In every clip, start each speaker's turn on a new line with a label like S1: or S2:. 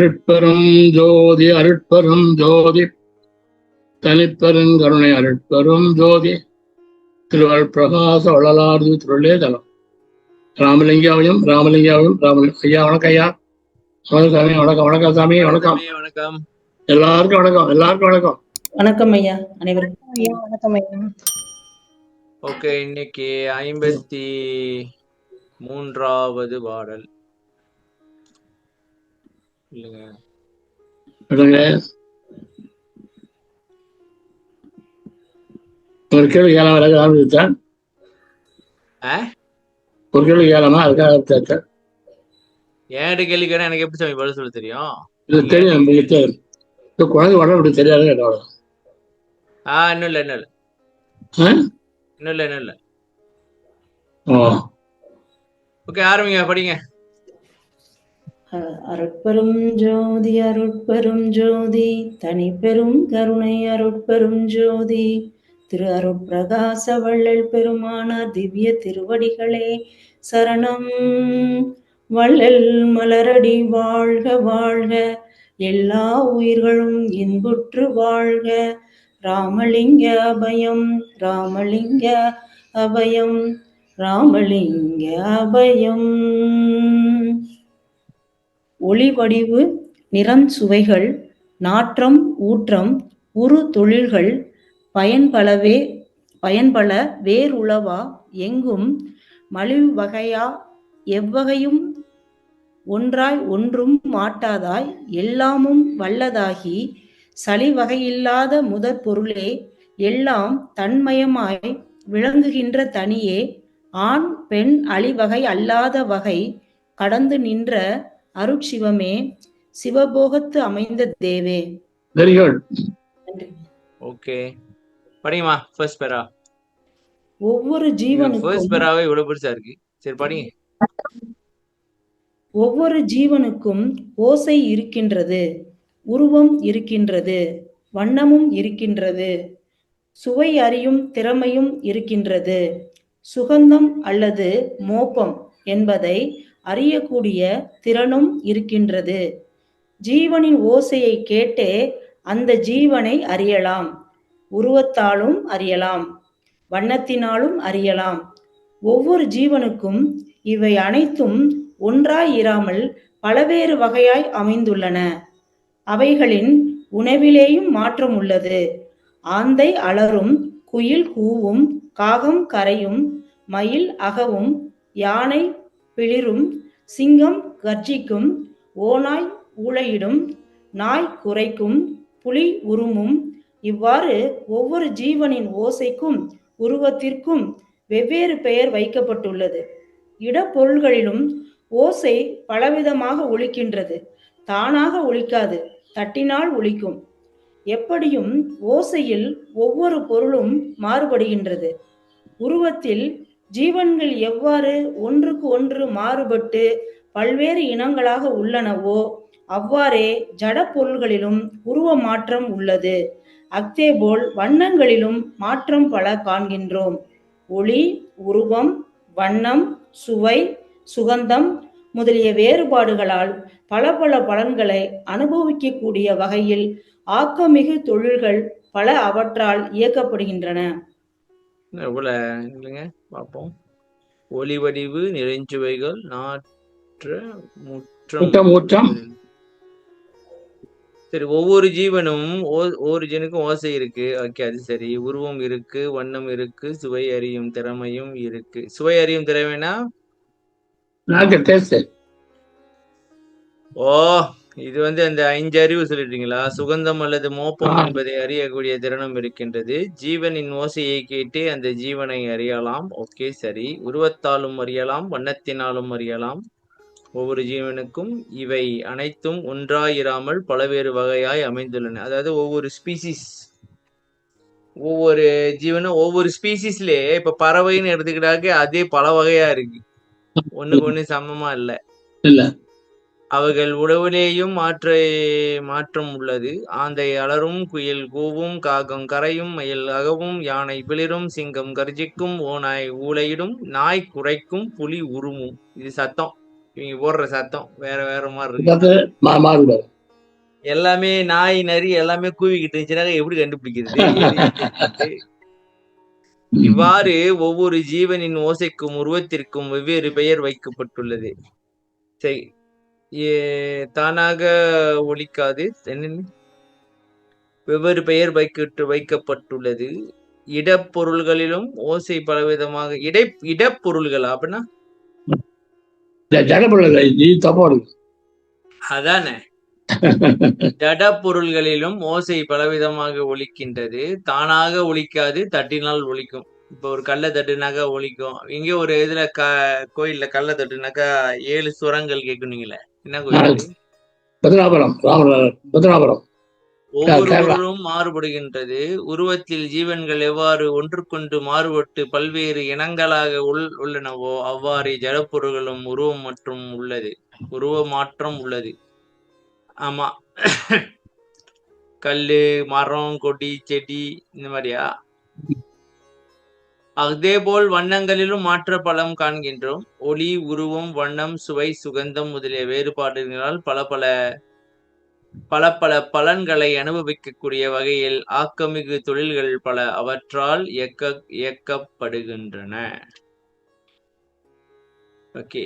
S1: அருட்பெரும் ஜோதி அருட்பெரும் ஜோதி தனிப்பெருங்கருணை அருட்பெரும் ஜோதி திருவருட் பிரகாச வள்ளலார்து திருளே தலம். ராமலிங்காவையும் ராமலிங்காவையும் ஐயா வணக்கம். ஐயா வணக்கம் சாமி. வணக்கம் வணக்கம் சாமி. வணக்கம்
S2: வணக்கம்
S1: எல்லாருக்கும். வணக்கம் எல்லாருக்கும். வணக்கம்
S3: வணக்கம் ஐயா. அனைவருக்கும்
S4: ஐயா வணக்கம் ஐயா.
S2: ஓகே, இன்னைக்கு 53வது பாடல் இல்லைங்க.
S1: ஒரு கேள்வி ஏழாம ஆரம்பிச்சா ஒரு கேள்வி ஏழாமா அதுக்காக
S2: ஏன்ட்டு கேள்வி கேட்டா எனக்கு எப்படி சாமி பதில் சொல்ல தெரியும்?
S1: இது தெரியும் நம்மளுக்கு. குழந்தை உடம்பு அப்படி தெரியாது என்னோட.
S2: இன்னும் இல்லை. ஓகே, ஆரம்பிங்க, படிங்க.
S3: அருட்பெரும் ஜோதி அருட்பெரும் ஜோதி தனிப்பெரும் கருணை அருட்பெரும் ஜோதி திரு அருட்பிரகாச வள்ளல் பெருமானார் திவ்ய திருவடிகளே சரணம். வள்ளல் மலரடி வாழ்க வாழ்க, எல்லா உயிர்களும் இன்புற்று வாழ்க. ராமலிங்க அபயம் ராமலிங்க அபயம் ராமலிங்க அபயம். ஒளிவடிவு நிறஞ்சுவைகள் நாற்றம் ஊற்றம் உரு தொழில்கள் பயன்பல வேறுளவா எங்கும் மலிவு வகையா எவ்வகையும் ஒன்றாய் ஒன்றும் மாட்டாதாய் எல்லாமும் வல்லதாகி சலிவகையில்லாத முதற் பொருளே எல்லாம் தன்மயமாய் விளங்குகின்ற தனியே ஆண் பெண் அழிவகை அல்லாத வகை கடந்து நின்ற அருட்சிவமே சிவபோகத்து அமைந்த தேவே.
S1: Very good.
S2: ஓகே, படிங்கம்மா. First para.
S3: ஒவ்வொரு ஜீவனுக்கும்
S2: ஃபர்ஸ்ட் பேராவே இவ்வளவு பெருசா இருக்கு. சரி, படிங்க.
S3: ஒவ்வொரு ஜீவனுக்கும் ஓசை இருக்கின்றது, உருவம் இருக்கின்றது, வண்ணமும் இருக்கின்றது, சுவை அறியும் திறமையும் இருக்கின்றது, சுகந்தம் அல்லது மோப்பம் என்பதை அறியக்கூடிய திறனும் இருக்கின்றது. ஜீவனின் ஓசையை கேட்டே அந்த ஜீவனை அறியலாம். உருவத்தாலும் அறியலாம், வண்ணத்தினாலும் அறியலாம். ஒவ்வொரு ஜீவனுக்கும் இவை அனைத்தும் ஒன்றாய் இராமல் பலவேறு வகையாய் அமைந்துள்ளன. அவைகளின் உணவிலேயும் மாற்றம் உள்ளது. ஆந்தை அலறும், குயில் கூவும், காகம் கரையும், மயில் அகவும், யானை பிளிரும், சிங்கம் கர்ஜிக்கும், ஓநாய் ஊளையிடும், நாய் குரைக்கும், புலி உருமும். இவ்வாறு ஒவ்வொரு ஜீவனின் ஓசைக்கும் உருவத்திற்கும் வெவ்வேறு பெயர் வைக்கப்பட்டுள்ளது. இடப்பொருள்களிலும் ஓசை பலவிதமாக ஒலிக்கின்றது. தானாக ஒலிக்காது, தட்டினால் ஒலிக்கும். எப்படியும் ஓசையில் ஒவ்வொரு பொருளும் மாறுபடுகின்றது. உருவத்தில் ஜீவன்கள் எவ்வாறு ஒன்றுக்கு ஒன்று மாறுபட்டு பல்வேறு இனங்களாக உள்ளனவோ அவ்வாறே ஜட பொருள்களிலும் உருவ மாற்றம் உள்ளது. அக்தேபோல் வண்ணங்களிலும் மாற்றம் பல காண்கின்றோம். ஒளி, உருவம், வண்ணம், சுவை, சுகந்தம் முதலிய வேறுபாடுகளால் பல பல பலன்களை அனுபவிக்கக்கூடிய வகையில் ஆக்கமிகு தொழில்கள் பல அவற்றால் இயக்கப்படுகின்றன.
S2: பார்ப்போம். ஒளி வடிவு நிறைஞ்சுவைகள் நாற்ற
S1: முற்றம்.
S2: சரி, ஒவ்வொரு ஜீவனும் ஒவ்வொரு ஜீவனுக்கும் ஓசை இருக்கு. ஓகே, அது சரி. உருவம் இருக்கு, வண்ணம் இருக்கு, சுவை அறியும் திறமையும் இருக்கு. சுவை அறியும் திறமைனா இது அந்த 5 அறிவு சொல்லிட்டீங்களா? சுகந்தம் அல்லது மோப்பம் என்பதை அறியக்கூடிய திறனும் இருக்கின்றது. ஜீவனின் ஓசையை கேட்டு அந்த ஜீவனை அறியலாம். ஓகே, சரி. உருவத்தாலும் அறியலாம், வண்ணத்தினாலும் அறியலாம். ஒவ்வொரு ஜீவனுக்கும் இவை அனைத்தும் ஒன்றாயிராமல் பலவேறு வகையாய் அமைந்துள்ளன. அதாவது ஒவ்வொரு ஸ்பீசிஸ், ஒவ்வொரு ஜீவனும் ஒவ்வொரு ஸ்பீசிஸ்லயே இப்ப பறவைன்னு எடுத்துக்கிட்டாக்க அதே பல வகையா இருக்கு. ஒண்ணுக்கு ஒண்ணு சமமா இல்ல. அவைகள் உணவிலேயும் மாற்றம் உள்ளது. ஆந்தை அலரும், குயில் கூவும், காகம் கரையும், மயில் அகவும், யானை பிளிரும், சிங்கம் கர்ஜிக்கும், ஓநாய் ஊளையிடும், நாய் குரைக்கும், புலி உருமும். இது சத்தம். இவங்க போடுற சத்தம் வேற வேற மாதிரி இருக்கு.
S1: சத்தத்தை மாறுபடாது.
S2: எல்லாமே நாய் நரி எல்லாமே கூவிக்கிட்டு இருந்துச்சுனாக்க எப்படி கண்டுபிடிக்கிறது எது எங்கன்ட்டு? இவ்வாறு ஒவ்வொரு ஜீவனின் ஓசைக்கும் உருவத்திற்கும் வெவ்வேறு பெயர் வைக்கப்பட்டுள்ளது. சரி, தானாக ஒலிக்காது, என்னன்னு வெவ்வேறு பெயர் வைக்கப்பட்டுள்ளது. இடப்பொருள்களிலும் ஓசை பலவிதமாக இடப்பொருள்கள் அப்படின்னா
S1: ஜடப்பொருள் நீ தப்பா இருக்கு.
S2: அதானே, ஜட பொருள்களிலும் ஓசை பலவிதமாக ஒலிக்கின்றது. தானாக ஒலிக்காது, தட்டினால் ஒலிக்கும். இப்ப ஒரு கல்லை தட்டுனாக்கா ஒலிக்கும். இங்க ஒரு இதுல கோயில்ல கல்லை தட்டுனாக்கா 7 சுரங்கள் கேட்குனீங்களே, என்ன கோயில் அது?
S1: பத்மநாபுரம், பத்மநாபுரம்.
S2: ஒவ்வொரு உருவம் மாறுபடுகின்றது. உருவத்தில் ஜீவன்கள் எவ்வாறு ஒன்றுக்கொன்று மாறுபட்டு பல்வேறு இனங்களாக உள்ளனவோ அவ்வாறு ஜடப்பொருள்களும் உருவ மாற்றம் உள்ளது. ஆமா, கல்லு, மரம், கொடி, செடி இந்த மாதிரியா? அதேபோல் வண்ணங்களிலும் மாற்ற பலம் காண்கின்றோம். ஒளி, உருவம், வண்ணம், சுவை, சுகந்தம் முதலிய வேறுபாடுகளால் பல பல பலன்களை அனுபவிக்கக்கூடிய வகையில் ஆக்கமிகு தொழில்கள் பல அவற்றால் இயக்கப்படுகின்றன. ஓகே,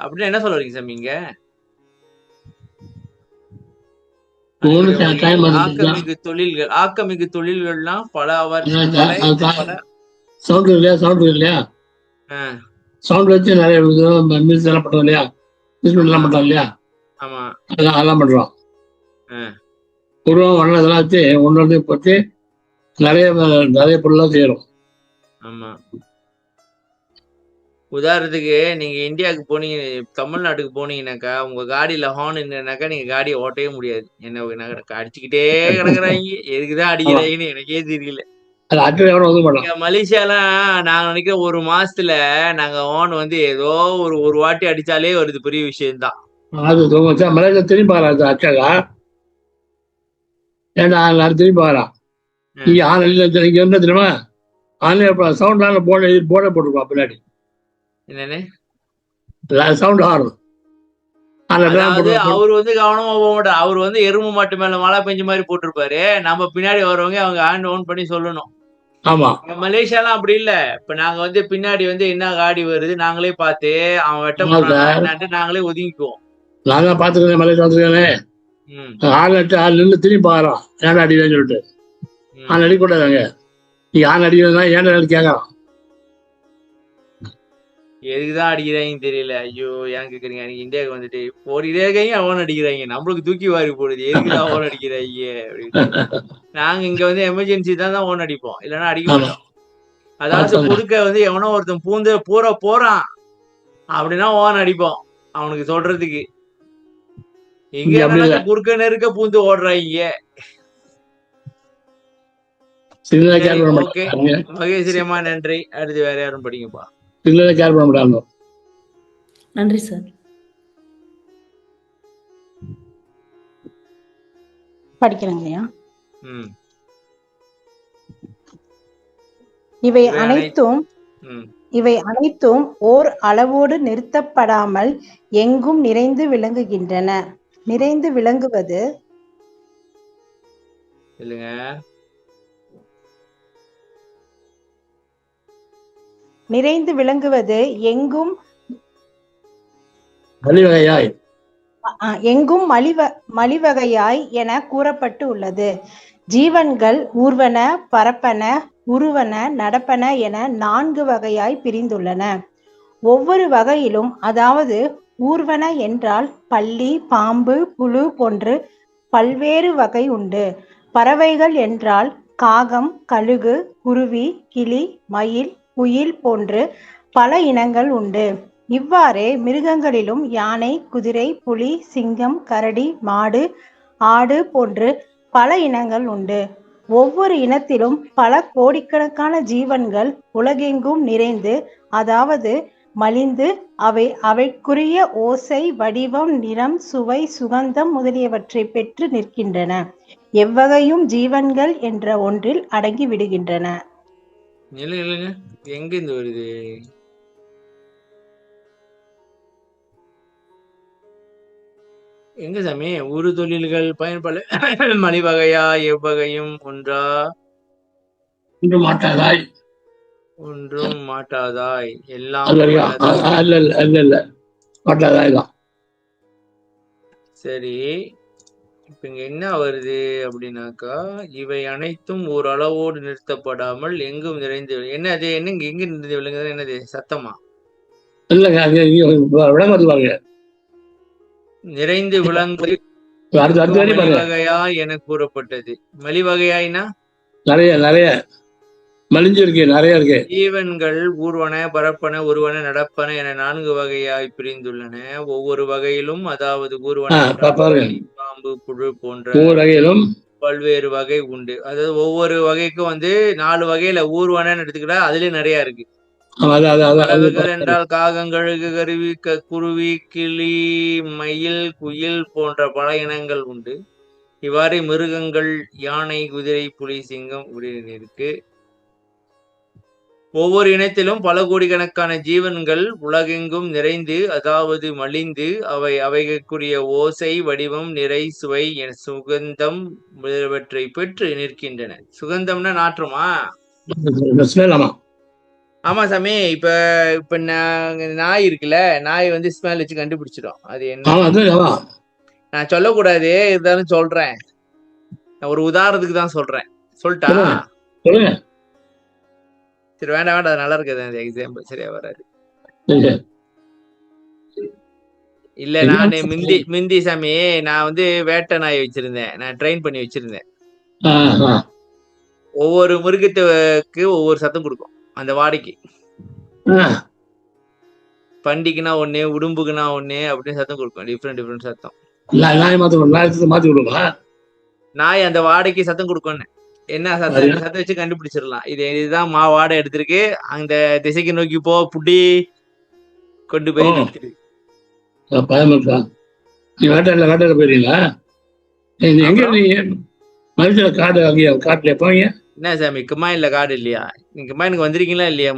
S2: அப்படின்னு என்ன சொல்ல வரீங்க சாமி? இங்க ஆக்கமிகு தொழில்கள்லாம் பல
S1: சவுண்ட் இல்லையா? சவுண்ட் வச்சு நிறைய மியூசிக் எல்லாம் பண்றோம் இல்லையா? எல்லாம் பண்றோம் இல்லையா?
S2: ஆமா,
S1: அதெல்லாம் பண்றோம். உருவம் வண்ணம் இதெல்லாம் வச்சு ஒன்று பற்றி நிறைய பொருள்லாம் செய்யறோம்.
S2: ஆமா, உதாரணத்துக்கு நீங்க இந்தியாவுக்கு போனீங்க, தமிழ்நாட்டுக்கு போனீங்கன்னாக்கா உங்க காடியில ஹார்ன் இல்லைனாக்கா நீங்க காடியை ஓட்டவே முடியாது. என்ன அடிச்சுக்கிட்டே கிடக்குறாங்க, எதுக்குதான் அடிக்கிறாங்கன்னு எனக்கே தெரியல. மலேசியாலாம் நாங்க நினைக்கிற ஒரு மாசத்துல நாங்க ஹார்ன் வந்து ஏதோ ஒரு வாட்டி அடிச்சாலே வருது, பெரிய விஷயம் தான்.
S1: மலேசியா திரும்பி பாக்கலாம் அச்சாக்கா, ஏன்னா திரும்பி பாக்கலாம். இங்க இங்க என்ன தெரியுமா, ஆன்லைன் சவுண்ட் போர்டே போட்டுருக்கோம் பின்னாடி.
S2: என்னன்னு
S1: சவுண்ட் ஹார்ன்.
S2: அவரு வந்து கவனமா போக மாட்டார். அவர் வந்து எறும்பு மாட்டு மேல மழை பெஞ்ச மாதிரி போட்டிருப்பாரு. நம்ம பின்னாடி வரவங்க அவங்க ஹேண்ட் ஓன் பண்ணி சொல்லணும்.
S1: ஆமா,
S2: மலேசியாலாம் அப்படி இல்ல. இப்ப நாங்க வந்து பின்னாடி வந்து என்ன காடி வருது நாங்களே பார்த்து அவன் வெட்ட போறான் நாங்களே ஒதுங்கிக்குவோம்.
S1: நான் தான் பாத்துக்கிறேன், மலேசியா வந்துருக்கேன். நின்று திரும்பி பாக்குறோம், ஏன் அடிவேன்னு சொல்லிட்டு. அடிக்கூடாதாங்க, நீ யான் அடிக்கிறதா ஏன் கேட்கறான்.
S2: எதுக்குதான் அடிக்கிறாங்கன்னு தெரியல. ஐயோ, ஏன் கேக்குறீங்க? எனக்கு இந்தியாவுக்கு வந்துட்டு ஓடிட்டே இருக்காங்க, அவன் அடிக்கிறாங்க, நம்மளுக்கு தூக்கி வாரி போடுது, எதுக்குதான் ஓன் அடிக்கிறாங்க அப்படின்னு. நாங்க இங்க வந்து எமர்ஜென்சி தான் ஓன் அடிப்போம், இல்லைன்னா அடிக்க மாட்டோம். அதாவது குறுக்க வந்து எவனோ ஒருத்தன் போறான் அப்படின்னா ஓன் அடிப்போம் அவனுக்கு சொல்றதுக்கு. இங்க குறுக்க நெருக்க பூந்து ஓடுறாங்க. மகேஸ்வரி அம்மா நன்றி. அடுத்து வேற யாரும் படிங்கப்பா.
S3: நன்றி சார்.
S4: படிக்கிறேங்கய்யா. இவை அனைத்தும் ஓர் அளவோடு நிறுத்தப்படாமல் எங்கும் நிறைந்து விளங்குகின்றன. நிறைந்து விளங்குவது எங்கும் மலிவகையாய் என கூறப்பட்டு உள்ளது. ஜீவன்கள் ஊர்வன, பரப்பன, உருவன, நடப்பன என 4 வகையாய் பிரிந்துள்ளன. ஒவ்வொரு வகையிலும், அதாவது ஊர்வன என்றால் பல்லி, பாம்பு, புழு போன்று பல்வேறு வகை உண்டு. பறவைகள் என்றால் காகம், கழுகு, குருவி, கிளி, மயில், குயில் போன்று பல இனங்கள் உண்டு. இவ்வாறே மிருகங்களிலும் யானை, குதிரை, புலி, சிங்கம், கரடி, மாடு, ஆடு போன்று பல இனங்கள் உண்டு. ஒவ்வொரு இனத்திலும் பல கோடிக்கணக்கான ஜீவன்கள் உலகெங்கும் நிறைந்து, அதாவது மலிந்து அவைக்குரிய ஓசை, வடிவம், நிறம், சுவை, சுகந்தம் முதலியவற்றை பெற்று நிற்கின்றன. எவ்வகையும் ஜீவன்கள் என்ற ஒன்றில் அடங்கி விடுகின்றன.
S2: எங்க இருந்து வருது? எங்க சாமி உரு தொழில்கள் பயன்பட மலிவகையா எவ்வகையும் ஒன்றா
S1: ஒன்று மாட்டாதாய்.
S2: ஒன்றும் மாட்டாதாய் எல்லாம்
S1: அது வரைக்கும்
S2: வல்லதாய்.
S1: இல்ல மாட்டாதாய் தான்.
S2: சரி, இப்ப இங்க என்ன வருது அப்படின்னாக்கா, இவை அனைத்தும் ஒரு அளவோடு நிறுத்தப்படாமல் எங்கும் நிறைந்து என்ன அது என்ன எங்க நிறைந்து விளங்குது? என்னது சத்தமா?
S1: இல்லைங்க, அது விளம்பரத்து பாருங்க.
S2: நிறைந்து விளங்கு
S1: அடுத்த வரையும் பாருங்க.
S2: மலிவகையா என கூறப்பட்டது. மலிவகையாயினா
S1: நிறைய மலிஞ்சு இருக்கு, நிறைய இருக்கு.
S2: ஜீவன்கள் ஊர்வன, பரப்பன, உருவன, நடப்பன என 4 வகையாய் பிரிந்துள்ளன. ஒவ்வொரு வகையிலும், அதாவது ஊர்வன,
S1: பாருங்க,
S2: பாம்பு, புழு போன்ற
S1: ஒவ்வொரு வகையிலும்
S2: பல்வேறு வகை உண்டு. அதாவது ஒவ்வொரு வகைக்கும் 4 வகையில ஊர்வனன்னு எடுத்துக்கிட்டா அதுலயும் நிறைய இருக்கு. பறவைகள் என்றால் காகம், கழுகு, கருவி, குருவி, கிளி, மயில், குயில் போன்ற பல இனங்கள் உண்டு. இவ்வாறு மிருகங்கள் யானை, குதிரை, புலி, சிங்கம் இப்படின்னு இருக்கு. ஒவ்வொரு இனத்திலும் பல கோடிக்கணக்கான ஜீவன்கள் உலகெங்கும் நிறைந்து, அதாவது மலிந்து, அவைகளுக்குரிய ஓசை, வடிவம், நிறை, சுவை, சுகந்தம் முதலியவற்றை பெற்று நிற்கின்றன. சுகந்தம்னா நாற்றமா? ஆமா சாமி. இப்ப நாய் இருக்குல்ல, நாய் ஸ்மெல் வச்சு கண்டுபிடிச்சிடும் அது என்ன. நான் சொல்லக்கூடாது, இருந்தாலும் சொல்றேன். நான் ஒரு உதாரணத்துக்கு தான் சொல்றேன். சொல்லிட்டா? சரி, வேண்டாம் அது நல்லா இருக்காது, அந்த எக்ஸாம்பிள் சரியா வராது. இல்ல, நான் மிந்தி சாமி நான் வேட்டை நாய் வச்சிருந்தேன். நான் ட்ரெயின் பண்ணி வச்சிருந்தேன். ஒவ்வொரு மிருகத்துக்கு ஒவ்வொரு சத்தம் கொடுக்கும் அந்த வாடைக்கு. பண்டிக்குன்னா ஒண்ணு, உடும்புக்குன்னா ஒண்ணு அப்படின்னு சத்தம் கொடுக்கும். டிஃப்ரெண்ட் சத்தம். நாய் அந்த வாடைக்கு சத்தம் கொடுக்கும்னு என்ன சத்தம் வச்சு கண்டுபிடிச்சிடலாம். இதுதான் வாடை எடுத்திருக்கு, அந்த திசைக்கு நோக்கி போ, புடி கொண்டு போய் நிறுத்திடு.
S1: வேட்டையில போயிருக்கீங்களா? காட்டுல போங்க.
S2: என்ன சாமி, குமாயின்ல காடு இல்லையா? நீங்க குமாயினுக்கு வந்திருக்கீங்களா இல்லையா?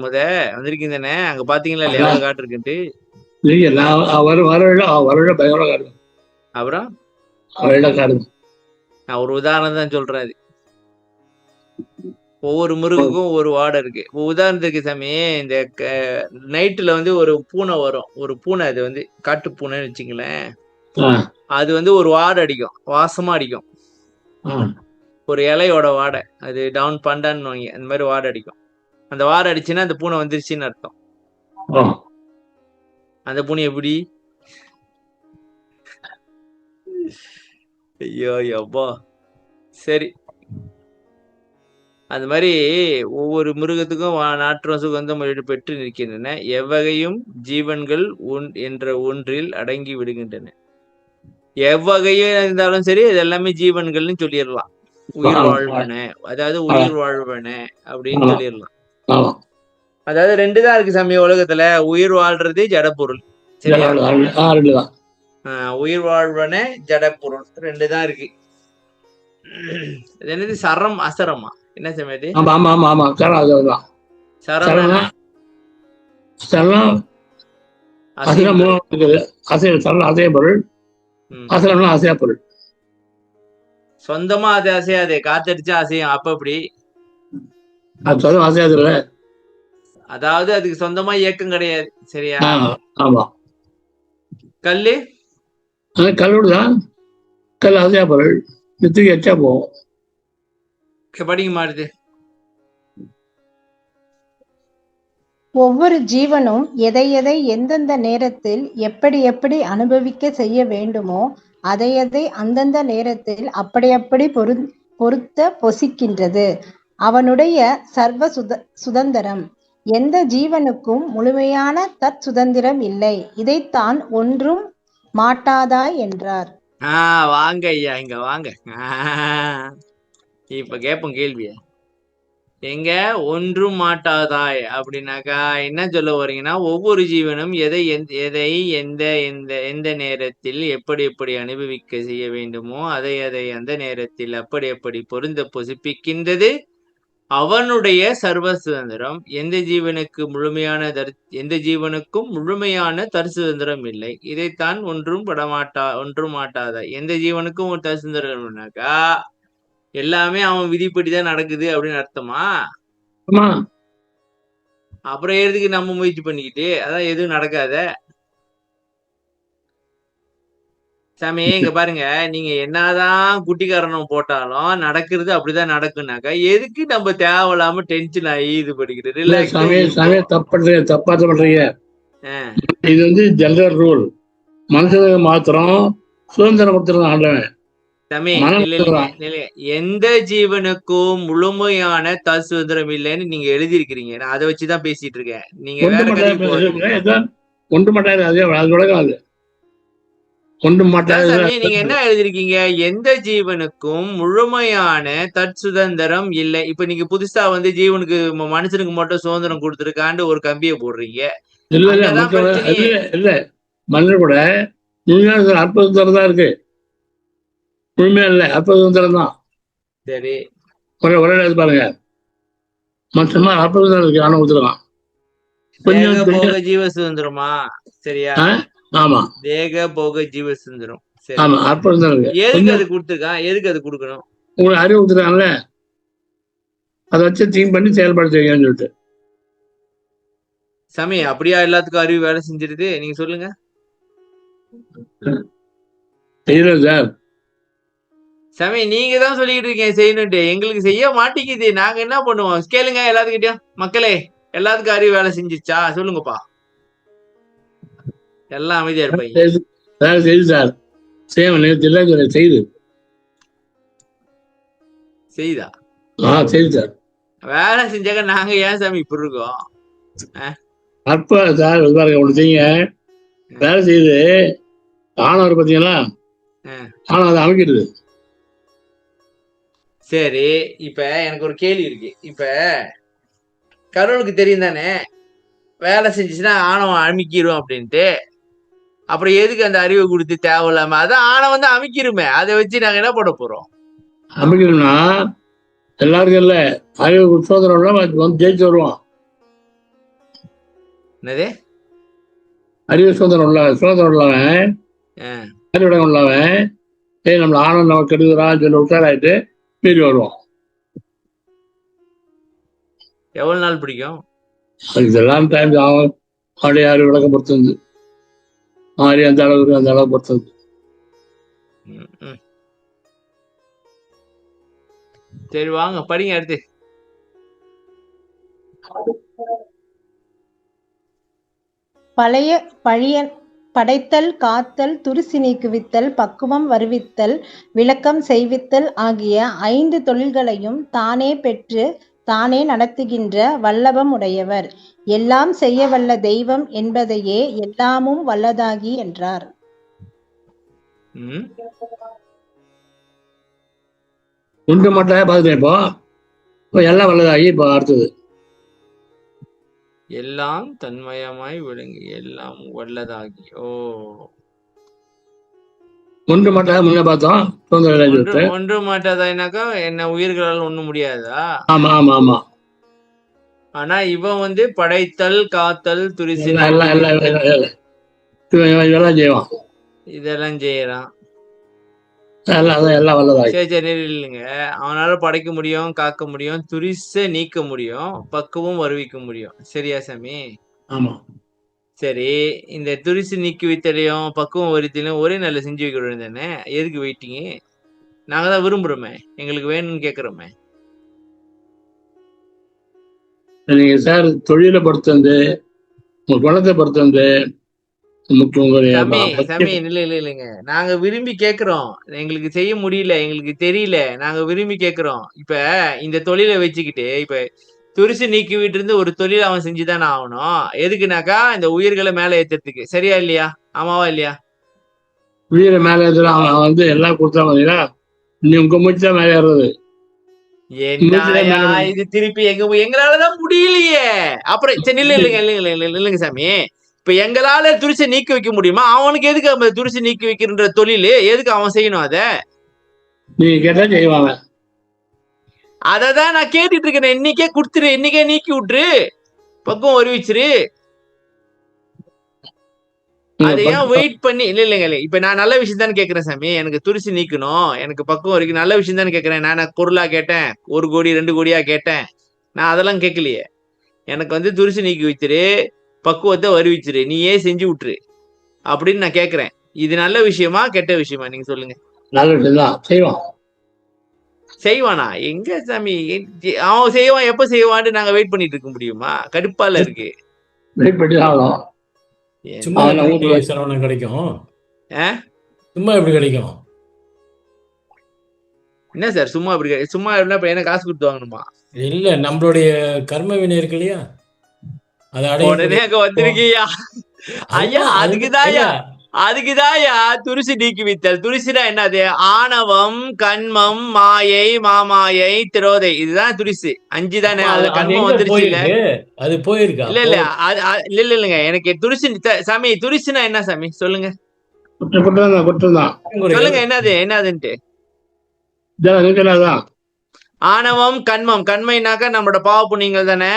S2: வந்திருக்கீங்க தானே? அங்க பாத்தீங்களா இல்லையா எவ்வளவு காடு இருக்குன்ட்டு? அப்புறம் நான் ஒரு உதாரணம் தான் சொல்றேன். ஒவ்வொரு முருகுக்கும் ஒரு வாடை இருக்கு. உதாரணத்துக்கு சாமி, இந்த நைட்டுல ஒரு பூனை வரும். ஒரு பூனை, அது காட்டு பூனைன்னு வச்சுங்களேன். அது ஒரு வாடை அடிக்கும், வாசமா அடிக்கும். ஒரு இலையோட வாடை, அது டவுன் பண்டான்னு அந்த மாதிரி வாடை அடிக்கும். அந்த வாடை அடிச்சுன்னா அந்த பூனை வந்துருச்சுன்னு அர்த்தம். அந்த பூனை எப்படி? ஐயோ அப்பா. சரி, அந்த மாதிரி ஒவ்வொரு மிருகத்துக்கும் நாற்றம், சுகந்தம் பெற்று நிற்கின்றன. எவ்வகையும் ஜீவன்கள் என்ற ஒன்றில் அடங்கி விடுகின்றன. எவ்வகையும் இருந்தாலும் சரி, அது எல்லாமே ஜீவன்கள்னு சொல்லிடலாம். உயிர் வாழ்வன, அதாவது உயிர் வாழ்வன அப்படின்னு சொல்லிடலாம். அதாவது 2 தான் இருக்கு சாமி உலகத்துல. உயிர் வாழ்றது ஜடப்பொருள், சரியா? உயிர் வாழ்வன, ஜடப்பொருள் 2 தான் இருக்கு. என்னது சரம் அசரமா? என்ன சாமி அது?
S1: அசையா பொருள்.
S2: சொந்தமா அது அசையாது, காத்தடிச்சா அசையும். அப்ப அப்படி
S1: அசையாது.
S2: அதாவது அதுக்கு சொந்தமா இயக்கம் கிடையாது, சரியா? கல்லு
S1: கல்லூடுதான். கல் அசையா பொருள், தூக்கி எச்சா போகும்.
S2: படிக்க மாறுது.
S4: ஒவ்வொரு ஜீவனும் எதை எந்தெந்த நேரத்தில் எப்படி அனுபவிக்க செய்ய வேண்டுமோ அதை அந்தந்த நேரத்தில் அப்படி பொருத்த பொசிக்கின்றது. அவனுடைய சர்வ சுதந்திரம். எந்த ஜீவனுக்கும் முழுமையான தற்சுதந்திரம் இல்லை. இதைத்தான் ஒன்றும் மாட்டாதாய் என்றார்.
S2: வாங்க ஐயா, இங்க வாங்க. இப்ப கேட்போம் கேள்விய. எங்க ஒன்றும் மாட்டாதாய் அப்படின்னாக்கா என்ன சொல்ல வரீங்கன்னா, ஒவ்வொரு ஜீவனும் எதை எந்த நேரத்தில் எப்படி அனுபவிக்க செய்ய வேண்டுமோ அதை அந்த நேரத்தில் அப்படி பொருந்த பொசிப்பிக்கின்றது. அவனுடைய சர்வ சுதந்திரம். எந்த ஜீவனுக்கும் முழுமையான தர் சுதந்திரம் இல்லை. இதைத்தான் ஒன்றும் மாட்டாத. எந்த ஜீவனுக்கும் ஒரு தர் சுதந்திரம்னாக்கா எல்லாமே அவன் விதிப்படிதான் நடக்குது அப்படின்னு அர்த்தமா?
S1: ஆமா,
S2: அப்புறம் எதுக்கு நம்ம முயற்சி பண்ணிக்கிட்டு? அதான் எதுவும் நடக்காத சாமி. இங்க பாருங்க, நீங்க என்னதான் குட்டிக்காரணம் போட்டாலும் நடக்கிறது அப்படிதான் நடக்கும்னாக்கா எதுக்கு நம்ம தேவையில்லாம டென்ஷன் ஆகி இது பண்ணிக்கிட்டு
S1: இல்ல சாமி, சாமி தப்பா பண்றீங்க. இது வந்து ஜெனரல் ரூல். மனுஷனுக்கு மாத்திரம் சுதந்திரம் கொடுத்துருந்தான் ஆண்டவன்.
S2: சாமி எந்த ஜீவனுக்கும் முழுமையான தர் சுதந்திரம் இல்லைன்னு நீங்க எழுதியிருக்கிறீங்க. நான் அதை வச்சுதான் பேசிட்டு இருக்கேன். நீங்க வேற
S1: ஒன்று மாட்டாரு, அதே அது உலகாது.
S2: நீங்க என்ன எழுதிருக்கீங்க? எந்த ஜீவனுக்கும் முழுமையான தற்சுதந்திரம் இல்லை. இப்ப நீங்க புதுசா வந்து ஜீவனுக்கு மனுஷனுக்கு மட்டும் சுதந்திரம் கொடுத்துருக்காண்டு ஒரு கம்பியை போடுறீங்க.
S1: இல்ல, மனிதன் கூட அற்ப சுதந்திரம் தான் இருக்கு, முழுமையா இல்ல, அற்ப சுதந்திரம் தான்.
S2: சரி,
S1: ஒரே பாருங்க, மனுஷன் அற்ப சுதந்திரம் இருக்கு, ஆனா கொடுத்துருக்கான்.
S2: ஜீவ சுதந்திரமா? சரியா?
S1: ஆமா,
S2: தேக போக ஜீவ சுதந்திரம்.
S1: ஆமா, அற்புதம் இருக்கு.
S2: எதுக்கு அது கொடுத்துருக்கான்? எதுக்கு அது கொடுக்கணும்?
S1: உங்களுக்கு அறிவு கொடுத்துருக்காங்கல்ல, அதை வச்சு திங்க் பண்ணி செயல்பட செய்யுங்கன்னு சொல்லிட்டு.
S2: சாமி அப்படியா எல்லாத்துக்கும் அறிவு வேலை செஞ்சிருது? நீங்க சொல்லுங்க.
S1: செய்யணும் சார்.
S2: சாமி நீங்க தான் சொல்லிக்கிட்டு இருக்கீங்க செய்யணும்ட்டு, எங்களுக்கு செய்ய மாட்டேங்குது. நாங்க என்ன பண்ணுவோம்? கேளுங்க எல்லாத்துக்கிட்டையும். மக்களே, எல்லாத்துக்கும் அறிவு வேலை செஞ்சிச்சா? சொல்லுங்கப்பா. எல்லாம் அமைதியா இருப்பாங்க.
S1: செய்து சார், செய்து
S2: செய்தா
S1: செய்து சார்.
S2: வேலை செஞ்சாக்க நாங்க ஏன் சாமி இப்படி இருக்கோம்?
S1: அப்ப சார் பாருங்க, ஒண்ணு செய்யுங்க, வேலை செய்து ஆணவர் பார்த்தீங்களா, ஆனா அதை அமைக்கிறது.
S2: சரி, இப்ப எனக்கு ஒரு கேள்வி இருக்கு. இப்ப கடவுளுக்கு தெரியும் தானே வேலை செஞ்சுச்சுன்னா ஆணவம் அமைக்கிரும் அப்படின்ட்டு. அப்புறம் எதுக்கு அந்த அறிவை கொடுத்து தேவையில்லாம? அதான் ஆணவம் வந்து அமைக்கிருமே, அதை வச்சு நாங்க என்ன பண்ண போறோம்?
S1: அமைக்கணும்னா எல்லாருக்கும் இல்ல, அறிவு சுதந்திரம் வந்து ஜெயிச்சு வருவான்.
S2: என்னது
S1: அறிவு சுதந்திரம் உள்ளவன், அறிவுடன் உள்ளவன் நம்மள ஆணவம் நம்ம கெடுக்கிறான்னு சொல்லி உஷாராயிட்டு மீறி வருவான்.
S2: எவ்வளவு நாள் பிடிக்கும்?
S1: இதெல்லாம் டைம் ஆகும். அவருடைய அறிவு விளக்கம் பொறுத்தது, மாறி அந்த அளவு பொறுத்தது.
S2: சரி வாங்க படிங்க அடுத்து.
S4: படைத்தல், காத்தல், துரிசி நீக்குவித்தல், பக்குவம் வருவித்தல், விளக்கம் செய்வித்தல் ஆகிய 5 தொழில்களையும் தானே பெற்று தானே நடத்துகின்ற வல்லபம் உடையவர். எல்லாம் செய்ய வல்ல தெய்வம் என்பதையே எல்லாமும் வல்லதாகி என்றார்.
S1: ஒன்று மட்டும் பார்த்துட்டேன். இப்போ எல்லாம் வல்லதாகி. இப்போ அடுத்தது
S2: எல்லாம் தன்மயமாய் விளங்கி எல்லாம் வல்லதாகி. ஓ,
S1: ஒன்று மாட்டாத முன்ன பார்த்தோம்.
S2: ஒன்று மாட்டாதானாக்கா என்ன உயிர்களால் ஒண்ணும் முடியாதா?
S1: ஆமா ஆமா ஆமா.
S2: ஆனா இவன் வந்து படைத்தல், காத்தல், துரிசி இதெல்லாம் செய்யறான். சரி இல்லைங்க, அவனால படைக்க முடியும், காக்க முடியும், துரிச நீக்க முடியும், பக்குவம் வருவிக்க முடியும். சரியா சாமி?
S1: ஆமா.
S2: சரி, இந்த துரிசு நீக்கி வைத்தலையும் பக்குவம் வருத்திலையும் ஒரே நல்ல செஞ்சு வைக்க வேண்டியது தானே? எதுக்கு வெயிட்டிங்க? நாங்க தான் விரும்புறோமே, எங்களுக்கு வேணும்னு கேக்குறோமே.
S1: நீங்க சார் தொழிலை பொறுத்தது, உங்க குணத்தை பொறுத்தது
S2: இல்லைங்க, நாங்க விரும்பி கேக்குறோம். எங்களுக்கு செய்ய முடியல, எங்களுக்கு தெரியல, நாங்க விரும்பி கேக்குறோம். இப்ப இந்த தொழிலை வச்சுக்கிட்டு இப்ப துரிசு நீக்கி விட்டு இருந்து ஒரு தொழில் அவன் செஞ்சுதானே ஆகணும். எதுக்குனாக்கா இந்த உயிர்களை மேல ஏத்துறதுக்கு. சரியா இல்லையா? ஆமாவா இல்லையா?
S1: உயிரை மேல ஏத்துற அவன் வந்து எல்லாம் கொடுத்தா நீ உங்க மூச்சுதான் மேல ஏறது.
S2: இது திருப்பி எங்களாலதான் முடியலையே. அப்புறம் சரி இல்லைங்க சாமி, இப்ப எங்களால துரிசை நீக்கி வைக்க முடியுமா? அவனுக்கு எதுக்கு அந்த துரிசை நீக்கி வைக்கின்ற தொழில்? எதுக்கு அவன் செய்யணும்? அத
S1: நீங்க கேட்டா செய்வாங்க.
S2: அததான் நான் கேட்டுட்டு இருக்கேன். இன்னைக்கே குடுத்துரு, இன்னைக்கே நீக்கி விட்டுரு, பக்குவம் வருவிச்சிரு. அதை ஏன் வெயிட் பண்ணி? இல்லைங்க, இப்ப நான் நல்ல விஷயம் தானே கேட்கிறேன் சாமி. எனக்கு துரிசி நீக்கணும், எனக்கு பக்குவம் வரைக்கும் நல்ல விஷயம் தானே கேட்கிறேன். நான் பொருளா கேட்டேன், 1 கோடி 2 கோடியா கேட்டேன்? நான் அதெல்லாம் கேட்கலையே. எனக்கு துரிசி நீக்கி வச்சிரு, பக்குவத்தை வருவிச்சிரு, நீயே செஞ்சு விட்டுரு அப்படின்னு நான் கேட்கிறேன். இது நல்ல விஷயமா கெட்ட விஷயமா நீங்க சொல்லுங்க.
S1: நல்ல விஷயம் செய்வான்.
S2: செய்வானா? எங்க சாமி அவன் செய்வான்? எப்ப செய்வான்னு நாங்க வெயிட் பண்ணிட்டு இருக்க முடியுமா? கடுப்பால இருக்கு.
S1: வெயிட் பண்ணி தான் ஆகணும்.
S5: சும்மா சரவணம் கிடைக்கும்? சும்மா எப்படி கிடைக்கும்?
S2: என்ன சார் சும்மா அப்படி? சும்மா எப்படின்னா என்ன காசு கொடுத்து வாங்கணுமா?
S5: இல்ல, நம்மளுடைய கர்ம வினை இருக்கு இல்லையா,
S2: உடனே அங்க வந்திருக்கியா ஐயா? அதுக்குதாயா துரிசி நீக்கி வித்தல். துரிசினா என்னது? ஆணவம், கண்மம், மாயை, மாமாயை, திரோதை, இதுதான் துரிசி. 5 தானே. அதுல கண்மம் வந்துருச்சு இல்ல?
S5: அது போயிருக்கா?
S2: இல்லங்க, எனக்கு துரிசி சாமி. துரிசினா என்ன சாமி சொல்லுங்க? சொல்லுங்க என்னதுன்ட்டு. ஆணவம், கண்மம். கண்மைனாக்கா நம்மளோட பாவ புண்ணியங்கள் தானே.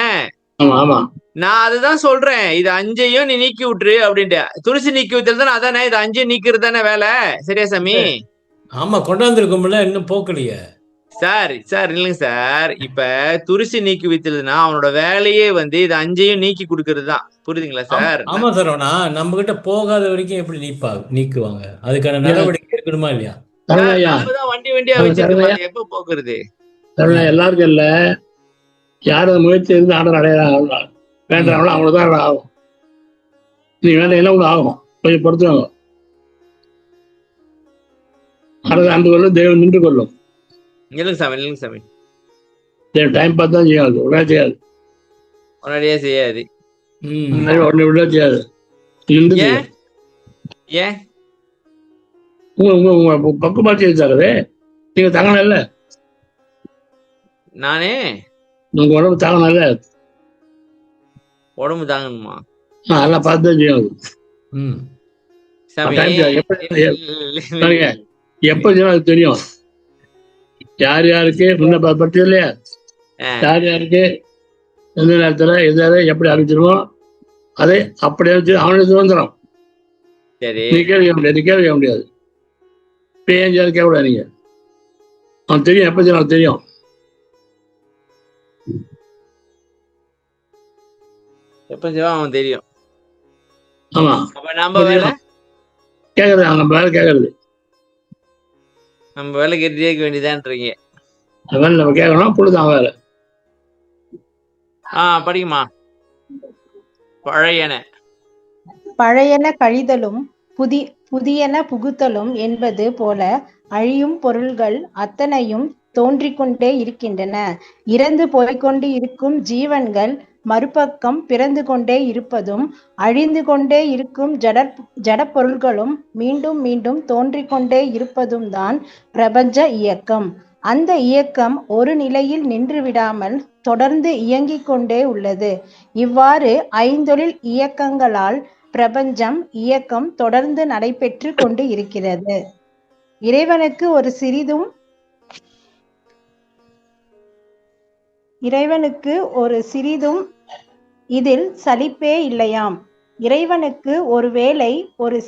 S2: நான் அதுதான் சொல்றேன். இது 5ஐயும் நீ நீக்கி விட்டுரு அப்படின்ட்டு. துரிசி நீக்கி விட்டுறது தானே, அதானே. இது 5 நீக்கிறது தானே வேலை. சரியா சாமி?
S5: ஆமா, கொண்டாந்துருக்கோம்ல, இன்னும் போக்கலையே
S2: சார். இல்லைங்க சார், இப்ப துரிசி நீக்கி வித்துறதுன்னா அவனோட வேலையே இது 5ஐயும் நீக்கி கொடுக்கறது தான். புரியுதுங்களா சார்?
S5: ஆமா சார். நம்ம கிட்ட போகாத வரைக்கும் எப்படி நீக்குவாங்க? அதுக்கான நடவடிக்கை எடுக்கணுமா இல்லையா?
S2: வண்டியா வச்சிருக்கோம், எப்ப போக்குறது?
S1: எல்லாருக்கும் இல்ல, யாரும் முயற்சி இருந்து ஆர்டர் அடையாள வேண்டாம், அவங்களுதான் ஆகும். நீ வேண்டாம் கூட ஆகும், கொஞ்சம் பொறுத்துவாங்க. அடுத்த ஆண்டு கொள்ளும் தெய்வம் நின்று கொள்ளும்.
S2: இல்லைங்க சாமி.
S1: டைம் பார்த்து தான் செய்யாது, உடனே செய்யாது.
S2: உடனடியே செய்யாது.
S1: உடனே விட செய்யாது.
S2: ஏன்
S1: உங்க பக்குவமா செய்தாரு. நீங்க தங்கணும் இல்ல,
S2: நானே
S1: உங்க உடம்பு தாங்கணும்ல.
S2: உடம்பு தாங்கணுமா?
S1: அதெல்லாம் பார்த்து தான் செய்யாது. எப்ப செய்யணும் அது தெரியும். யார் யாருக்கு முன்ன பற்றி இல்லையா, யார் யாருக்கு எந்த நேரத்துல எதாவது எப்படி அறிவிச்சிருமோ அதை அப்படியே வச்சு அவனுடைய சுதந்திரம். நீ கேள்வி முடியாது. ஏன் கேட்க கூடாது. நீங்க அவன் தெரியும், எப்ப செய்யணும் தெரியும்.
S2: எப்ப செய்வான் அவன் தெரியும்.
S1: ஆமா,
S2: நம்ம வேலை
S1: கேக்குறது, நம்ம வேலை கேட்கறது.
S2: நம்ம வேலை கேட்டுட்டே இருக்க வேண்டியதான்றீங்க.
S1: வேலை நம்ம கேட்கணும், புழுதான் வேலை.
S2: படிக்குமா?
S4: பழையன கழிதலும் புதியன புகுத்தலும் என்பது போல அழியும் பொருள்கள் அத்தனையும் தோன்றிக்கொண்டே இருக்கின்றன. இறந்து போய்கொண்டு இருக்கும் ஜீவன்கள் மறுபக்கம் பிறந்து கொண்டே இருப்பதும், அழிந்து கொண்டே இருக்கும் ஜட பொருள்களும் மீண்டும் மீண்டும் தோன்றிக்கொண்டே இருப்பதும் தான் பிரபஞ்ச இயக்கம். அந்த இயக்கம் ஒரு நிலையில் நின்று விடாமல் தொடர்ந்து இயங்கிக் கொண்டே உள்ளது. இவ்வாறு ஐந்தொழில் இயக்கங்களால் பிரபஞ்சம் இயக்கம் தொடர்ந்து நடைபெற்று கொண்டு இருக்கிறது. இறைவனுக்கு ஒரு சிறிதும் இதில் சலிப்பே இல்லையாம். இறைவனுக்கு ஒருவேளை ஒரு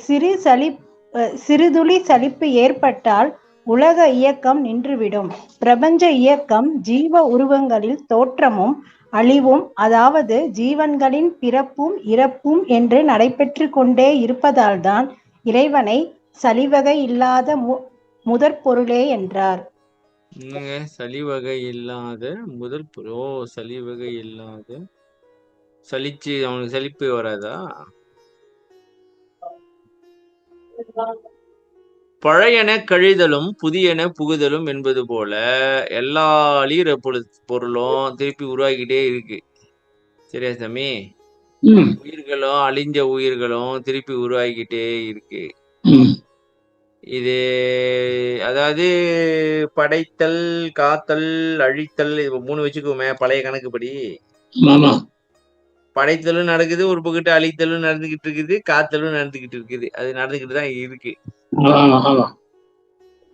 S4: சிறுதுளி சலிப்பு ஏற்பட்டால் உலக இயக்கம் நின்றுவிடும். பிரபஞ்ச இயக்கம் ஜீவ உருவங்களில் தோற்றமும் அழிவும், அதாவது ஜீவன்களின் பிறப்பும் இறப்பும் என்று நடைபெற்று கொண்டே இருப்பதால்தான் இறைவனை சலிவகை இல்லாத முதற் பொருளே என்றார்.
S2: சலிவகை இல்லாத முதல் பொருள். சலிவகை இல்லாத சலிச்சு அவனுக்கு சலிப்பு வராதா? பழையன கழிதலும் புதியன புகுதலும் என்பது போல எல்லா அழிகிற பொருளும் திருப்பி உருவாக்கிட்டே இருக்கு. சரியா சாமி? உயிர்களும் அழிஞ்ச உயிர்களும் திருப்பி உருவாக்கிட்டே இருக்கு. இது அதாவது படைத்தல், காத்தல், அழித்தல், இது 3 வச்சுக்கோமே பழைய கணக்குப்படி. படைத்தலும் நடக்குது, ஒரு பக்கத்து அழித்தலும் நடந்துகிட்டு இருக்குது, காத்தலும் நடந்துகிட்டு இருக்குது. அது நடந்துகிட்டு தான் இருக்கு.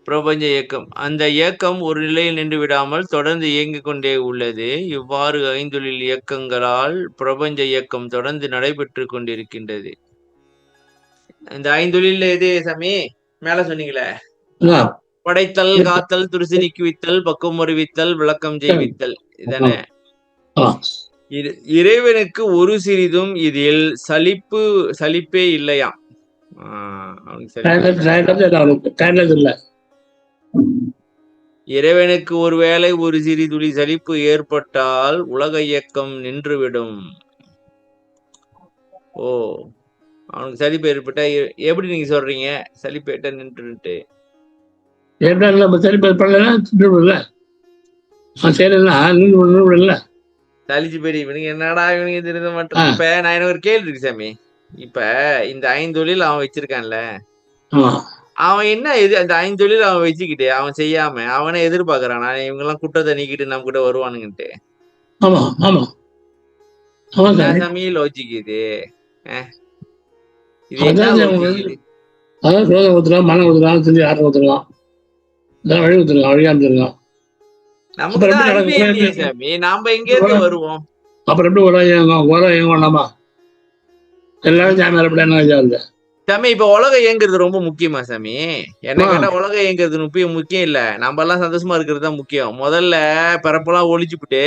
S2: பிரபஞ்ச இயக்கம். அந்த இயக்கம் ஒரு நிலையில் நின்று விடாமல் தொடர்ந்து இயங்கிக் கொண்டே உள்ளது. இவ்வாறு ஐந்தொழில் இயக்கங்களால் பிரபஞ்ச இயக்கம் தொடர்ந்து நடைபெற்று கொண்டிருக்கின்றது. இந்த ஐந்தொழில் எது சாமி? மேல சொன்னீங்களே,
S1: ஆ,
S2: படைத்தல், காத்தல், துரிசு நீக்குவித்தல், பக்குவம் அறிவித்தல், விளக்கம் செய்வித்தல், இதானே?
S1: ஆ.
S2: இறைவனுக்கு ஒரு சிறிதும் இதில் சலிப்பே இல்லையாம். அவனுக்கு சலிப்பே
S1: டைம்லெஸ் இல்ல.
S2: இறைவனுக்கு ஒருவேளை ஒரு சிறிதுளி சலிப்பு ஏற்பட்டால் உலக இயக்கம் நின்றுவிடும். ஓ, அவனுக்கு சலிப்பு ஏற்பட்டா எப்படி நீங்க சொல்றீங்க? சலிப்பு ஏற்ற நின்றுட்டு
S1: சரி பண்ணலன்னா திட்டுவிடல. செய்யல நின்று
S2: சலிச்சு போயிடு. இவனுக்கு என்னடா இவனுக்கு திருந்த மாட்டேன். இப்ப நான் எனக்கு ஒரு கேள்வி இருக்கு சாமி. இப்ப இந்த 5 தொழில் அவன் வச்சிருக்கான்ல, அவன் என்ன அந்த 5 தொழில் அவன் வச்சுக்கிட்டு அவன் செய்யாம அவனை எதிர்பார்க்கறான், இவங்க எல்லாம் குற்றத்தை நீக்கிட்டு நம்ம கிட்ட வருவானுங்கன்ட்டு.
S1: ஆமா ஆமா
S2: சாமி லாஜிக் இது. இது
S1: அதான்
S2: என்ன
S1: அவங்க
S2: logic இது?
S1: அதான் சோதனை ஊத்துலாம், மனம் ஊத்துலாம், செஞ்சு ஆட்டம் ஊத்துலாம், இதெல்லாம் வழி ஊத்துருக்கான், வழி அமைச்சிருக்கான்.
S2: நமக்கு தான் அறிவே இல்லையே சாமி, நாம எங்க இருந்து வருவோம்?
S1: அப்புறம் எப்படி உலகம் இயங்க வேண்டாமா? எல்லாரும் சாமி எப்படி என்ன இல்லை
S2: சாமி. இப்ப உலகம் இயங்குறது ரொம்ப முக்கியமா சாமி? என்ன கேட்டா உலகம் இயங்குறது முக்கியம் இல்ல, நம்ம எல்லாம் சந்தோஷமா இருக்கிறது தான் முக்கியம். முதல்ல பிறப்பெல்லாம் ஒழிச்சுப்புட்டு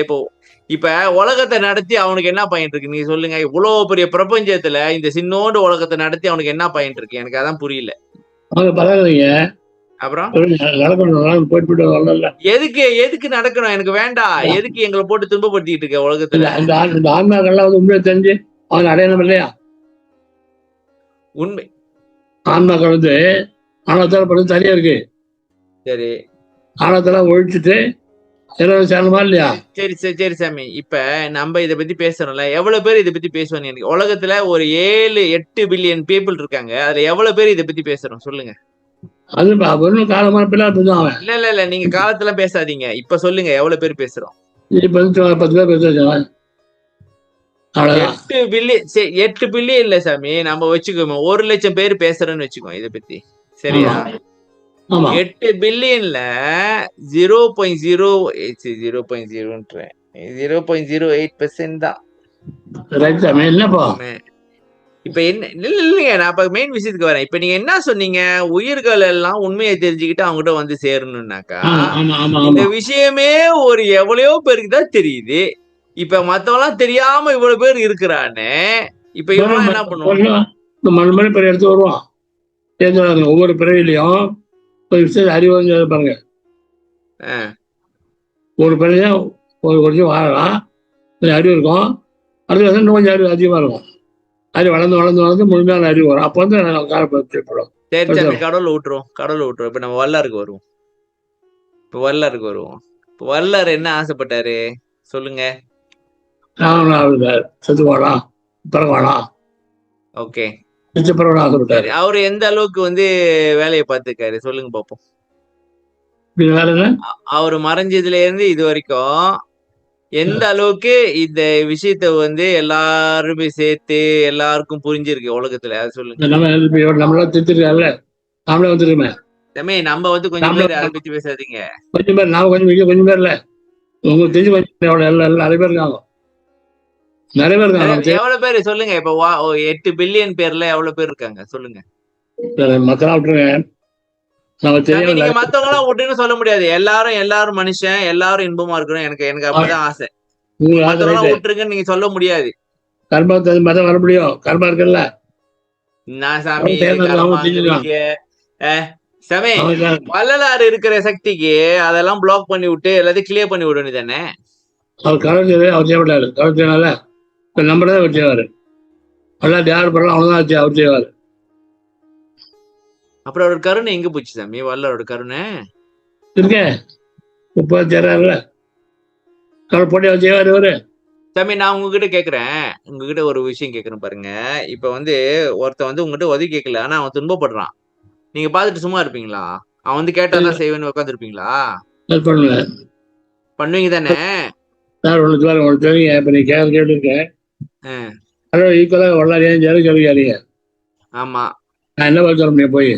S2: இப்ப உலகத்தை நடத்தி அவனுக்கு என்ன பயன் இருக்கு? நீங்க சொல்லுங்க. இவ்வளவு பெரிய பிரபஞ்சத்துல இந்த சின்னோண்டு உலகத்தை நடத்தி அவனுக்கு என்ன பயன் இருக்கு? எனக்கு அதான் புரியல.
S1: பரவாயில்லைங்க.
S2: அப்புறம்
S1: போயிட்டு
S2: எதுக்கு நடக்கணும்? எனக்கு வேண்டாம். எதுக்கு எங்களை போட்டு துன்பப்படுத்திட்டு இருக்க உலகத்துல?
S1: இந்த ஆன்மாக்கள்லாம் வந்து உண்மையை தெரிஞ்சு அவன் அடையணும் இல்லையா?
S2: உண்மை
S1: ஆன்மாக்கள் வந்து ஆணவத்தால படுத்து தனியா இருக்கு.
S2: சரி,
S1: ஆணவத்தெல்லாம் ஒழிச்சுட்டு சேரணுமா இல்லையா?
S2: சரி சரி சரி சாமி. இப்ப நம்ம இதை பத்தி பேசுறோம்ல, எவ்வளவு பேர் இதை பத்தி பேசுவாங்க? எனக்கு உலகத்துல ஒரு 7-8 பில்லியன் பீப்புள் இருக்காங்க. அதுல எவ்வளவு பேர் இதை பத்தி பேசுறோம் சொல்லுங்க.
S1: அது ஒன்னும் காலமான பிள்ளை அவன்.
S2: இல்ல நீங்க காலத்துல பேசாதீங்க. இப்ப சொல்லுங்க, எவ்வளவு பேர் பேசுறோம்?
S1: இப்ப 10 பேர் பேசுவாங்க.
S2: 8 பில்லியன் இல்ல சாமி, நம்ம வச்சுக்கோங்க 1 லட்சம் பேர் பேசுறேன்னு வச்சுக்கோங்க இதை பத்தி. சரியா? 8 பில்லியன்ல 0.08% தான். இப்ப என்ன இல்லைங்க, நான் இப்ப மெயின் விஷயத்துக்கு வரேன். இப்ப நீங்க என்ன சொன்னீங்க? உயிர்கள் எல்லாம் உண்மையை தெரிஞ்சுக்கிட்டு அவங்ககிட்ட வந்து சேரணும்னாக்கா இந்த விஷயமே ஒரு எவ்வளவோ பேருக்கு தான் தெரியுது. இப்ப மத்தவெல்லாம் தெரியாம இவ்வளவு பேர் இருக்கிறானே, இப்ப இவன் என்ன பண்ணுவான்?
S1: மணி பேர் எடுத்து வருவான். ஒவ்வொரு பிறவிலையும் ஒரு விஷயம் அறிவு பாருங்க. ஒரு பிறவியும் ஒரு கொஞ்சம் வாழலாம், கொஞ்சம் அறிவு இருக்கும். அடுத்த வருஷம் இன்னும் கொஞ்சம் அறிவு அதிகமா இருக்கும். அறிவு வளர்ந்து முழுமையான அறிவு வரும். அப்ப வந்து காலப்படும்.
S2: சரி சரி, கடவுளை விட்டுருவோம். இப்ப நம்ம வல்லாருக்கு வருவோம். இப்ப வல்லார் என்ன ஆசைப்பட்டாரு சொல்லுங்க?
S1: செத்து போகலாம், பிறகலாம்.
S2: ஓகே,
S1: ஆசைப்பட்டாரு.
S2: அவரு எந்த அளவுக்கு வந்து வேலையை பார்த்துருக்காரு சொல்லுங்க பாப்போம். அவரு மறைஞ்சதுல இருந்து இது வரைக்கும் எந்த அளவுக்கு இந்த விஷயத்த வந்து எல்லாருமே சேர்த்து எல்லாருக்கும் புரிஞ்சிருக்கு உலகத்துல, அது சொல்லுங்க.
S1: நம்மளாம் திருத்திருக்காருல்ல, நாமளே வந்துருமே.
S2: நம்ம வந்து கொஞ்சம் பேர் அதை பத்தி பேசாதீங்க.
S1: கொஞ்சம் பேர் நாம கொஞ்சம் பேர்ல உங்களுக்கு தெரிஞ்சு கொஞ்சம் நிறைய பேர் இருக்காங்க.
S2: எவ்வளவு பேரு சொல்லுங்க? இப்ப 8 பில்லியன் பேர்ல எவ்வளவு பேர் இருக்காங்க சொல்லுங்க?
S1: மக்களா விட்டுருங்க.
S2: நீங்க மத்தவங்க எல்லாம் விட்டுன்னு சொல்ல முடியாது. எல்லாரும் மனுஷன், எல்லாரும் இன்பமா இருக்கணும். எனக்கு அப்பதான் ஆசை. மத்தவங்க விட்டுருங்கன்னு நீங்க சொல்ல முடியாது.
S1: கர்மா மதம் வர முடியும். கர்மா இருக்குல்ல.
S2: நான் சாமி சாமி வள்ளலாறு இருக்கிற சக்திக்கு அதெல்லாம் பிளாக் பண்ணி விட்டு எல்லாத்தையும் கிளியர் பண்ணி விட வேண்டியதானே?
S1: அவர் கவர்ச்சி அவர் செய்யப்பட்டாரு. கவர்ச்சினால இப்ப நம்மளதான் அவர் செய்வாரு. எல்லாம் யாரு பண்ணலாம் அவனதான் அவர் செய்வாரு.
S2: அப்புறம் அவரோட கருணை எங்க போச்சு சாமி? வள்ளலோட கருணை
S1: இருக்கே, இப்ப செய்யறாருல, அவர் போட்டி அவர் செய்வாரு அவரு.
S2: சாமி நான் உங்ககிட்ட கேக்குறேன், உங்ககிட்ட ஒரு விஷயம் கேக்குறேன் பாருங்க. இப்ப வந்து ஒருத்தன் வந்து உங்ககிட்ட உதவி கேட்கல, ஆனா அவன் துன்பப்படுறான். நீங்க பாத்துட்டு சும்மா இருப்பீங்களா? அவன் வந்து கேட்டாதான் செய்வேன்னு உட்காந்துருப்பீங்களா? பண்ணுவீங்க தானே?
S1: இப்ப நீ கேட்டுருக்கேன். ஈக்குவலா வள்ளலாரியா?
S2: ஆமா.
S1: நான் என்ன பதில் சொல்ல முடியும்? போய்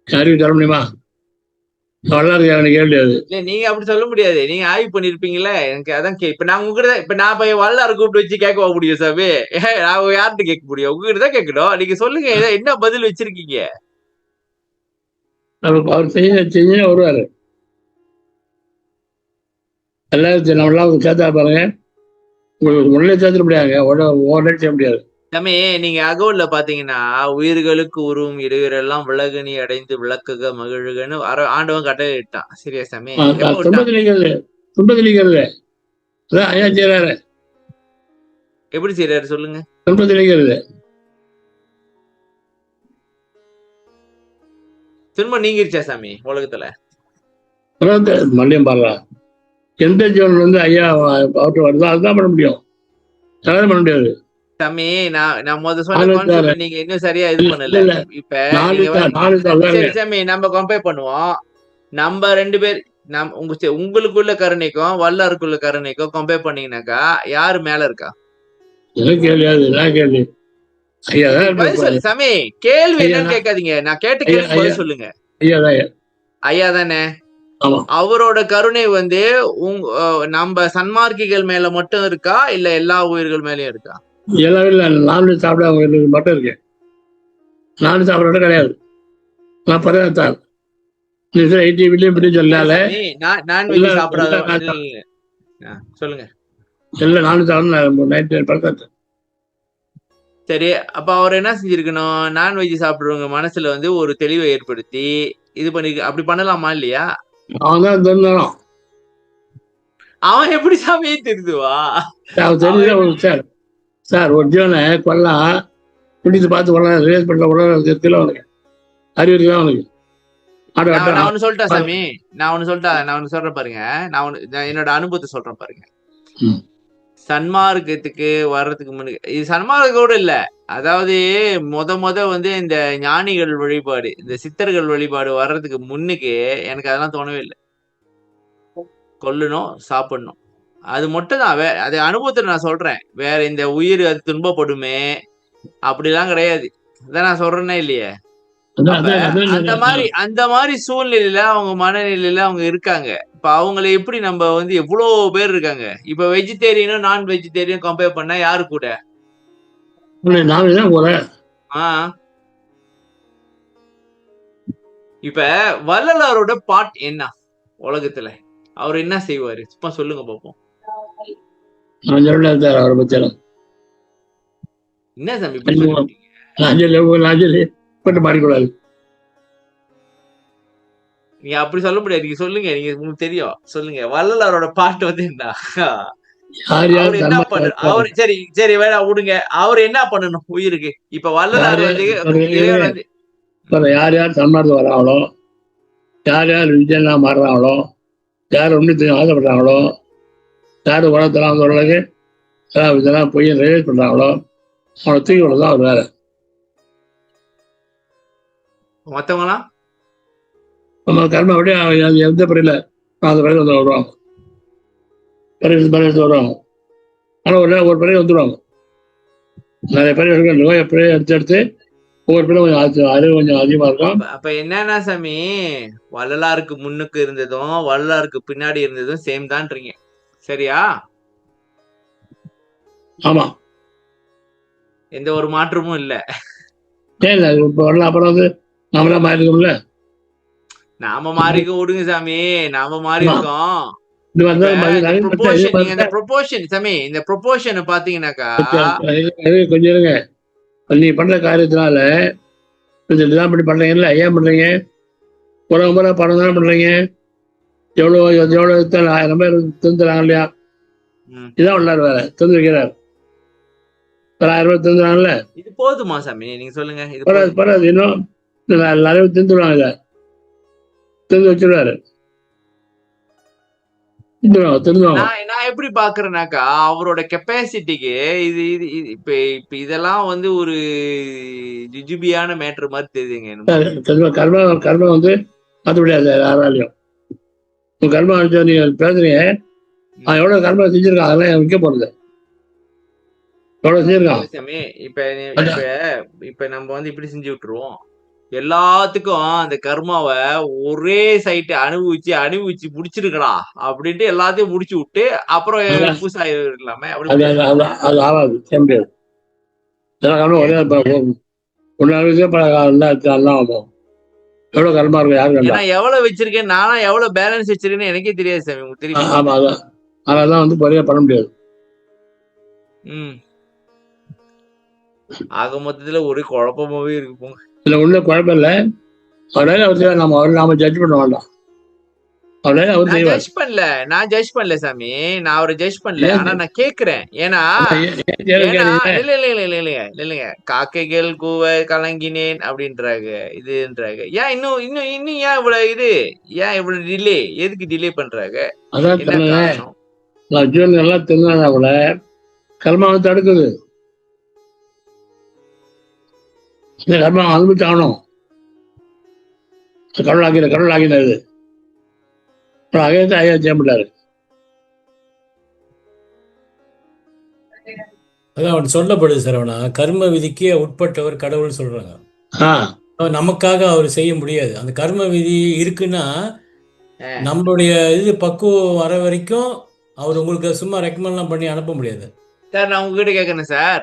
S1: அறிவு தர முடியுமா? வரலாறு எனக்கு கேட்க முடியாது.
S2: இல்ல நீங்க அப்படி சொல்ல முடியாது. நீங்க ஆய்வு பண்ணிருப்பீங்கல்ல. எனக்கு அதான் இப்ப நான் உங்ககிட்ட இப்ப நான் போய் வரலாறு கூப்பிட்டு வச்சு கேட்க முடியும் சாமி. நான் யார்கிட்ட கேட்க முடியும்? உங்ககிட்ட தான் கேட்கணும். நீங்க சொல்லுங்க என்ன பதில் வச்சிருக்கீங்க?
S1: அவர் செஞ்சு வருவாரு. எல்லாரும் நம்மளாம் சேர்த்தா பாருங்க, உங்களுக்கு முன்னே சேர்த்துட முடியாதுங்க. உடனே செய்ய முடியாது.
S2: சாமி நீங்க அகோல்ல பாத்தீங்கன்னா உயிர்களுக்கு உருவும் இடையூறெல்லாம் விலகு நீ அடைந்து விளக்குக மகிழுகன்னு ஆண்டவன் கட்டளை இட்டான். சரியா சாமி? எப்ப விட்டான்?
S1: துன்பத்திலிக்கிறது அதான் ஐயா செய்யறாரு.
S2: எப்படி செய்யறாரு சொல்லுங்க.
S1: துன்பத்திலிக்கிறது
S2: திரும்ப நீங்கிருச்சா சாமி உலகத்துல?
S1: மல்லியம் பாடுறா. எந்த ஜீவன் வந்து ஐயா அவர்கிட்ட வருதோ அதுதான் பண்ண முடியும். அதெல்லாம் பண்ண முடியாது.
S2: சாமி நான் சொன்ன கான்செப்ட் நீங்க இன்னும் சரியா இது பண்ணல. இப்ப சரி சாமி நம்ம கம்பேர் பண்ணுவோம். நம்ம 2 பேர் உங்களுக்குள்ள கருணைக்கும் வல்லாருக்குள்ள கருணைக்கும் கம்பேர் பண்ணீங்கன்னாக்கா யாரு மேல இருக்கா?
S1: கேள்வி ஐயா
S2: சொல்லு சாமி. கேள்வி என்னன்னு கேட்காதீங்க. நான் கேட்ட கேள்வி பதில் சொல்லுங்க. ஐயா தானே? அவரோட கருணை வந்து நம்ம சன்மார்க்கிகள் மேல மட்டும் இருக்கா இல்ல எல்லா உயிர்கள் மேலயும் இருக்கா?
S1: எல்லாம் இல்ல. நான்வெஜ் சாப்பிட மட்டும் இருக்கேன். நான்வெஜ் சாப்பிட கிடையாது. நான் பரவாயில்ல
S2: சொல்லுங்க. சரி, அப்ப அவர் என்ன செஞ்சிருக்கணும்? நான்வெஜ் சாப்பிடுறவங்க மனசுல வந்து ஒரு தெளிவை ஏற்படுத்தி இது பண்ணி அப்படி பண்ணலாமா இல்லையா? அவன் எப்படி சாமியே தெரிஞ்சுவா?
S1: சார் ஒரு ஜீவனை கொல்லாம் பிடித்து பார்த்து கொள்ளலாம், ரிலேஸ் பண்ண கொள்ளலாம் தெரியல அவனுக்கு, அறிவு தான் அவனுக்கு.
S2: நான் ஒண்ணு சொல்லிட்டேன் சாமி. நான் ஒண்ணு சொல்றேன் பாருங்க. நான் என்னோட அனுபவத்தை சொல்றேன் பாருங்க. சன்மார்க்கத்துக்கு வர்றதுக்கு முன்னுக்கு இது சன்மார்க்கோட இல்ல, அதாவது முத வந்து இந்த ஞானிகள் வழிபாடு, இந்த சித்தர்கள் வழிபாடு வர்றதுக்கு முன்னுக்கு எனக்கு அதெல்லாம் தோணவே இல்லை. கொல்லணும், சாப்பிடணும், அது மட்டும் தான். அது அனுபவத்துல நான் சொல்றேன். வேற இந்த உயிர் அது துன்பப்படுமே அப்படிலாம் கிடையாது. அதான் நான் சொல்றேன்னே இல்லையே. அந்த மாதிரி சூழ்நிலையில அவங்க மனநிலையில அவங்க இருக்காங்க. இப்ப அவங்களை எப்படி நம்ம வந்து எவ்வளவு பேர் இருக்காங்க. இப்ப வெஜிடேரியனும் நான் வெஜிடேரியன் கம்பேர் பண்ணா யாரு கூட? இப்ப வள்ளலாரோட பாட் என்ன உலகத்துல? அவர் என்ன செய்வாரு சும்மா சொல்லுங்க பாப்போம். என்ன சாமி
S1: மாறிக்கூடாது.
S2: நீங்க அப்படி சொல்ல முடியாது. நீங்க சொல்லுங்க, நீங்க உங்களுக்கு தெரியும், சொல்லுங்க. வள்ளலாரோட பாட்டு வந்து என்ன? என்ன பண்ணு அவரு? சரி வேணா விடுங்க. அவரு என்ன பண்ணணும் உயிருக்கு? இப்ப வள்ளலார் வந்து
S1: யார் யார் சன்மார்க்கம் வர்றாங்களோ, யார் யார் விஜயனா மாறுறாங்களோ, யார் ஒன்றுத்தையும் ஆசைப்படுறாங்களோ, யார் உலகத்தெல்லாம் வந்து உலகு இதெல்லாம் போய் ரிலீஸ் பண்றாங்களோ அவனை தூக்கி விடதான் அவர் வேலை.
S2: மத்தவங்களாம்
S1: நம்ம கர்ம அப்படியே எந்த பிறையில அந்த பிறகு வந்து வருவாங்க, பிறகு வருவாங்க. ஆனால் ஒரு பிறகு வந்துடுவாங்க. நிறைய பேர் எடுக்க நோய் எப்படியே எடுத்து ஒவ்வொரு பேரும் கொஞ்சம் அறிவு கொஞ்சம் அதிகமா இருக்கும்.
S2: அப்ப என்னன்னா சாமி, வள்ளலாருக்கு முன்னுக்கு இருந்ததும் வள்ளலாருக்கு பின்னாடி இருந்ததும் சேம் தான்றீங்க, சரியா?
S1: ஆமா,
S2: எந்த ஒரு மாற்றமும் இல்ல.
S1: இப்ப வரலாம். அப்புறம் வந்து நாமளா மாறி இருக்கோம்ல.
S2: நாம மாறிக்க விடுங்க சாமி, நாம மாறி இருக்கோம். சாமி இந்த ப்ரொபோர்ஷன் பாத்தீங்கன்னாக்கா
S1: கொஞ்சம் இருங்க. நீ பண்ற காரியத்தினால கொஞ்சம் இதான் பண்ணி பண்றீங்கல்ல, ஏன் பண்றீங்க? ஒரு முறை பணம் தானே பண்றீங்க. எவ்வளவு 1000 பேர் திருந்துறாங்க இல்லையா? இதான் உள்ளார் வேற திருந்து வைக்கிறார். 1000 பேர் திருந்துறாங்கல்ல,
S2: இது போதுமா சாமி? நீங்க சொல்லுங்க.
S1: பரவாயில்ல, இன்னும் நிறைய பேர் திருந்துருவாங்க. இதை திருந்து வச்சிருவாரு. நான் எப்படி
S2: பாக்குறேன்னாக்கா அவரோட கெப்பாசிட்டிக்கு இது இப்ப இதெல்லாம் வந்து ஒரு ஜுஜுபியான மேட்டர் மாதிரி தெரியுதுங்க.
S1: கர்மம் வந்து மாற்ற முடியாது யாராலையும். உங்க கர்மம் நீங்க பேசுறீங்க, எவ்வளவு கர்மம் செஞ்சிருக்கான் அதெல்லாம் விற்க போறது. எவ்வளவு செஞ்சிருக்கான்.
S2: இப்ப நம்ம வந்து இப்படி செஞ்சு விட்டுருவோம். எல்லாத்துக்கும் அந்த கர்மாவை ஒரே சைட்டு அனுபவிச்சு முடிச்சிருக்கடா அப்படின்ட்டு எல்லாத்தையும் முடிச்சு விட்டு அப்புறம்
S1: அதான்
S2: புதுசா இருக்கலாமே, அப்படி
S1: அது அது
S2: முடியாது.
S1: அது அது ஆகாது, செய்ய முடியாது. சில கர்மம் ஒரே ஒன்று பல எல்லாம் ஆகும். எவ்வளோ கர்மா இருக்கும் யாரு கண்டா?
S2: ஏன்னா எவ்வளவு வச்சிருக்கேன், நானா எவ்வளவு பேலன்ஸ் வச்சிருக்கேன்னு எனக்கே தெரியாது சாமி, உங்களுக்கு தெரியுமா?
S1: ஆமா, அதான் அதெல்லாம் பொறியா பண்ண முடியாது.
S2: ம். ஆக மொத்தத்துல ஒரு குழப்பமாவே இருக்கு போங்க.
S1: இதுல ஒன்றும் குழப்பம் இல்லை. அவரால் அவர் செய்வார். நாம ஜட்ஜ் பண்ண வேண்டாம். அவரால் அவர்
S2: நான்
S1: செய்வார்.
S2: ஜட்ஜ் பண்ணல சாமி, நான் அவரை ஜட்ஜ் பண்ணல.
S1: ஏன்
S2: ஆனா நான் கேக்குறேன். ஏன்னா இல்லைங்க, காக்கைகள் கூவ கலங்கினேன் அப்படின்றாங்க, இதுன்றாங்க. ஏன் இன்னும் இன்னும் இன்னும் ஏன் இவ்வளவு டிலே, எதுக்கு டிலே பண்றாங்க,
S1: அதான்
S2: என்ன காரணம்?
S1: ஜீவன் எல்லாம் தெரிஞ்சா கூட கர்மா தடுக்குது. இந்த கர்மா அனுபவிச்சாகணும். கடவுள் ஆகினது ஐயா செய்ய முடியாது.
S5: அதான் அவன் சொல்லப்படுது சரவணா, கர்ம விதிக்கு உட்பட்டவர் கடவுள் சொல்றாங்க. நமக்காக அவர் செய்ய முடியாது. அந்த கர்ம விதி இருக்குன்னா நம்மளுடைய இது பக்குவம் வர வரைக்கும் அவர் உங்களுக்கு சும்மா ரெக்கமெண்ட்லாம் பண்ணி அனுப்ப முடியாது.
S2: சார் நான் உங்ககிட்ட கேட்கறேன் சார்,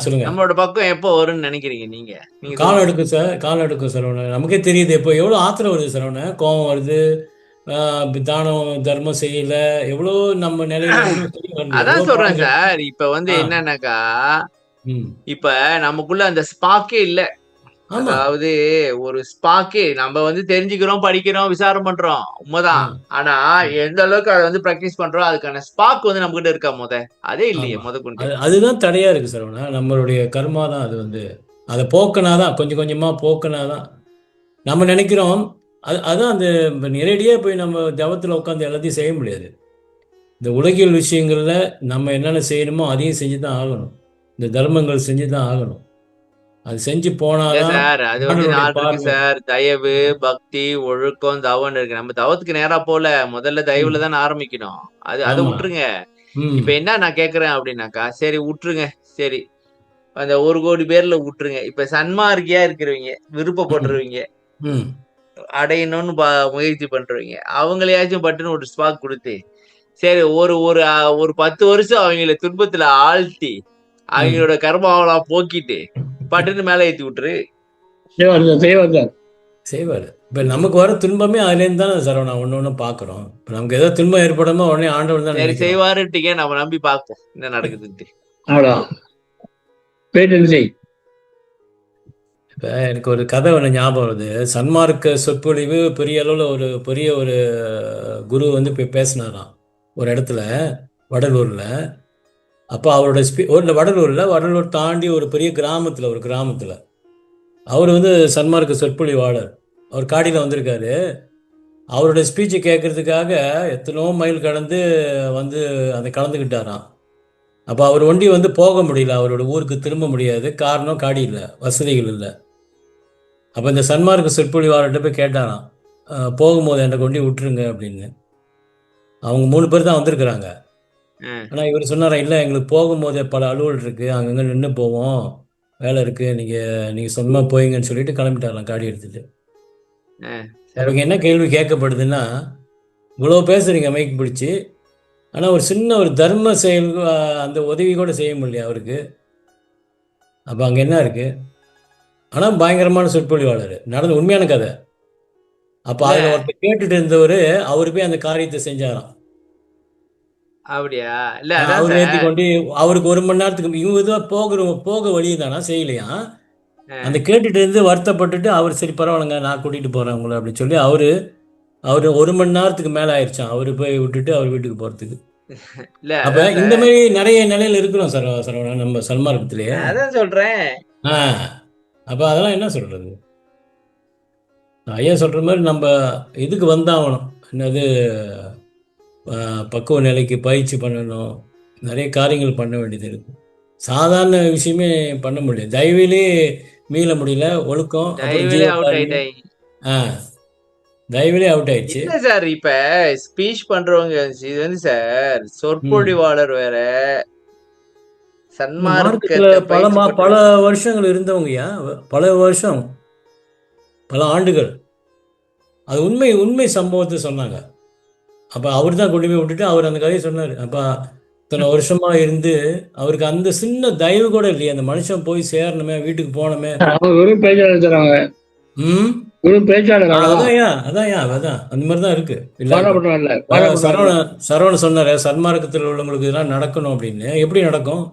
S5: சொல்லுங்க.
S2: நம்மளோட பக்கம் எப்போ வரும்னு நினைக்கிறீங்க நீங்க?
S5: காலம் எடுக்கும் சார், காலம் எடுக்கும் சரவண. நமக்கே தெரியுது இப்போ எவ்வளோ ஆத்திரம் வருது சரவண, கோபம் வருது, தானம் தர்மம் செய்யல, எவ்வளோ நம்ம நிலையில
S2: அதான் சொல்றேன் சார். இப்ப என்னன்னாக்கா, இப்ப நமக்குள்ள அந்த ஸ்பாக்கே இல்ல. அதாவது ஒரு ஸ்பாக்கே நம்ம தெரிஞ்சுக்கிறோம், படிக்கிறோம், விசாரம் பண்றோம், உண்மைதான். ஆனா எந்த அளவுக்கு அதை பிராக்டிஸ் பண்றோம், அதுக்கான ஸ்பாக் நம்ம கிட்ட இருக்கா? அதே இல்லையே கொண்டு.
S5: அதுதான் தடையா இருக்கு சரவணா. நம்மளுடைய கர்மா தான் அது அதை போக்கினாதான், கொஞ்சம் கொஞ்சமா போக்கினாதான் நம்ம நினைக்கிறோம். அதான் அந்த நேரடியா போய் நம்ம தவத்துல உட்காந்து எல்லாத்தையும் செய்ய முடியாது. இந்த உலகியல் விஷயங்கள்ல நம்ம என்னென்ன செய்யணுமோ அதையும் செஞ்சுதான் ஆகணும். இந்த தர்மங்கள் செஞ்சுதான் ஆகணும். அது செஞ்சு போனாதான்
S2: சார். அது இருக்கு சார். தயவு, பக்தி, ஒழுக்கம், தவம் இருக்கு. நம்ம தவத்துக்கு நேரா போல, முதல்ல தயவுல தானே ஆரம்பிக்கணும். அதை விட்டுருங்க. இப்ப என்ன நான் கேக்குறேன் அப்படின்னாக்கா, சரி விட்டுருங்க, சரி அந்த 1 கோடி பேர்ல விட்டுருங்க. இப்ப சன்மார்க்கியா இருக்கிறவங்க, விருப்பப்படுறவங்க, அடையணும்னு முயற்சி பண்றவங்க, அவங்களையாச்சும் பட்டுன்னு ஒரு ஸ்பாக் கொடுத்து, சரி ஒரு ஒரு 10 வருஷம் அவங்கள துன்பத்துல ஆழ்த்தி அவங்களோட கர்மாவெல்லாம் போக்கிட்டு பட்டுன்னு மேல ஏத்தி விட்டுரு.
S5: செய்வாரு. இப்ப நமக்கு வர துன்பமே அதுலேருந்து தானே சரவணா ஒண்ணு பாக்குறோம். இப்ப நமக்கு ஏதோ துன்பம் ஏற்படாம உடனே ஆண்டவர் தான்
S2: சரி செய்வாருட்டீங்க, நம்ம நம்பி பார்ப்போம் என்ன நடக்குதுன்ட்டு.
S5: இப்ப எனக்கு ஒரு கதை ஒன்று ஞாபகம் வருது. சன்மார்க்க சொற்பொழிவு பெரிய அளவில் பெரிய ஒரு குரு போய் பேசினாராம் ஒரு இடத்துல, வடலூர்ல. அப்போ அவரோட வடலூர் தாண்டி ஒரு பெரிய கிராமத்தில் அவர் சன்மார்க்க சொற்பொழிவாளர். அவர் காடியில் வந்திருக்காரு. அவரோட ஸ்பீச்சை கேட்கறதுக்காக எத்தனோ மைல் கடந்து அதை கலந்துக்கிட்டாராம். அப்போ அவர் ஒண்டி போக முடியல, அவரோட ஊருக்கு திரும்ப முடியாது. காரணம் காடி இல்லை, வசதிகள் இல்லை. அப்போ இந்த சன்மார்க்க சொற்பொழிவாளர்கிட்ட போய் கேட்டாராம், போகும்போது என்னை கொண்டு விட்டுருங்க அப்படின்னு. அவங்க 3 பேர் தான் வந்திருக்கிறாங்க. ஆனால் இவர் சொன்னாரா, இல்லை எங்களுக்கு போகும்போதே பல அலுவல் இருக்குது, அங்கங்கே நின்று போவோம், வேலை இருக்குது, நீங்கள் சொன்னமா போயிங்கன்னு சொல்லிட்டு கிளம்பிட்டாராம் காடி எடுத்துட்டு. அவங்க என்ன கேள்வி கேட்கப்படுதுன்னா, இவ்வளோ பேசுறீங்க மைக் பிடிச்சி, ஆனால் ஒரு சின்ன ஒரு தர்ம செயல் அந்த உதவி கூட செய்ய முடியல அவருக்கு. அப்போ அங்கே என்ன இருக்கு? ஆனால் பயங்கரமான சொற்பொழிவாளர், நடந்த உண்மையான கதை. அப்போ அதில் ஒருத்தர் கேட்டுட்டு இருந்தவர் அவரு போய் அந்த காரியத்தை செஞ்சாராம்.
S2: அப்படியா? இல்ல
S5: அவர் ஏற்றி கொண்டு அவருக்கு 1 மணி நேரத்துக்கு இவங்க இதுவாக போக வழி தானா செய்யலையா. அந்த கேட்டுட்டு இருந்து வருத்தப்பட்டுட்டு அவர் சரி பரவாயில்லைங்க நான் கூட்டிகிட்டு போகிறேன் உங்களை அப்படின்னு சொல்லி அவர் 1 மணி நேரத்துக்கு மேலே ஆயிடுச்சான் அவர் போய் விட்டுட்டு அவர் வீட்டுக்கு போகிறதுக்கு. அப்போ இந்த மாதிரி நிறைய நிலையில் இருக்கிறோம் சரவணா நம்ம சன்மார்க்கத்திலேயே.
S2: அதான் சொல்கிறேன்.
S5: அப்போ அதெல்லாம் என்ன சொல்கிறது? ஐயா சொல்கிற மாதிரி நம்ம இதுக்கு வந்தாகணும். என்னது, பக்குவ நிலைக்கு பயிற்சி பண்ணணும், நிறைய காரியங்கள் பண்ண வேண்டியது இருக்கும். சாதாரண விஷயமே பண்ண முடியல, தயவிலே மீள முடியல. ஒழுக்கம் தயவிலே அவுட் ஆயிடுச்சு
S2: சார். இப்ப ஸ்பீச் பண்றவங்க இது சார் சொற்பொழிவாளர் வேற,
S5: சன்மார்க்கத்துல பல வருஷங்கள் இருந்தவங்கயா, பல வருஷம் பல ஆண்டுகள். அது உண்மை உண்மை சம்பவத்தை சொன்னாங்க. அப்போ அவர் தான் கொண்டு போய் விட்டுட்டு அவர் அந்த கதையை சொன்னார். அப்போ இத்தனை வருஷமா இருந்து அவருக்கு அந்த சின்ன தயவு கூட இல்லையே, அந்த மனுஷன் போய் சேரணுமே, வீட்டுக்கு போனோமே.
S1: அவங்க வெறும் பேச்சாளர் தராங்க,
S5: ம்
S1: வெறும் பேச்சாளர் அவ்வளவுதான்.
S5: அதான் அந்த மாதிரி தான் இருக்கு. இல்லை
S1: பாடப்பட்டவன் இல்ல, பாடப்பட்டவன் இல்ல.
S5: சரவணன் சொன்னாரு சன்மார்க்கத்தில் உள்ளவங்களுக்கு இதெல்லாம் நடக்கணும் அப்படின்னு. எப்படி நடக்கும்?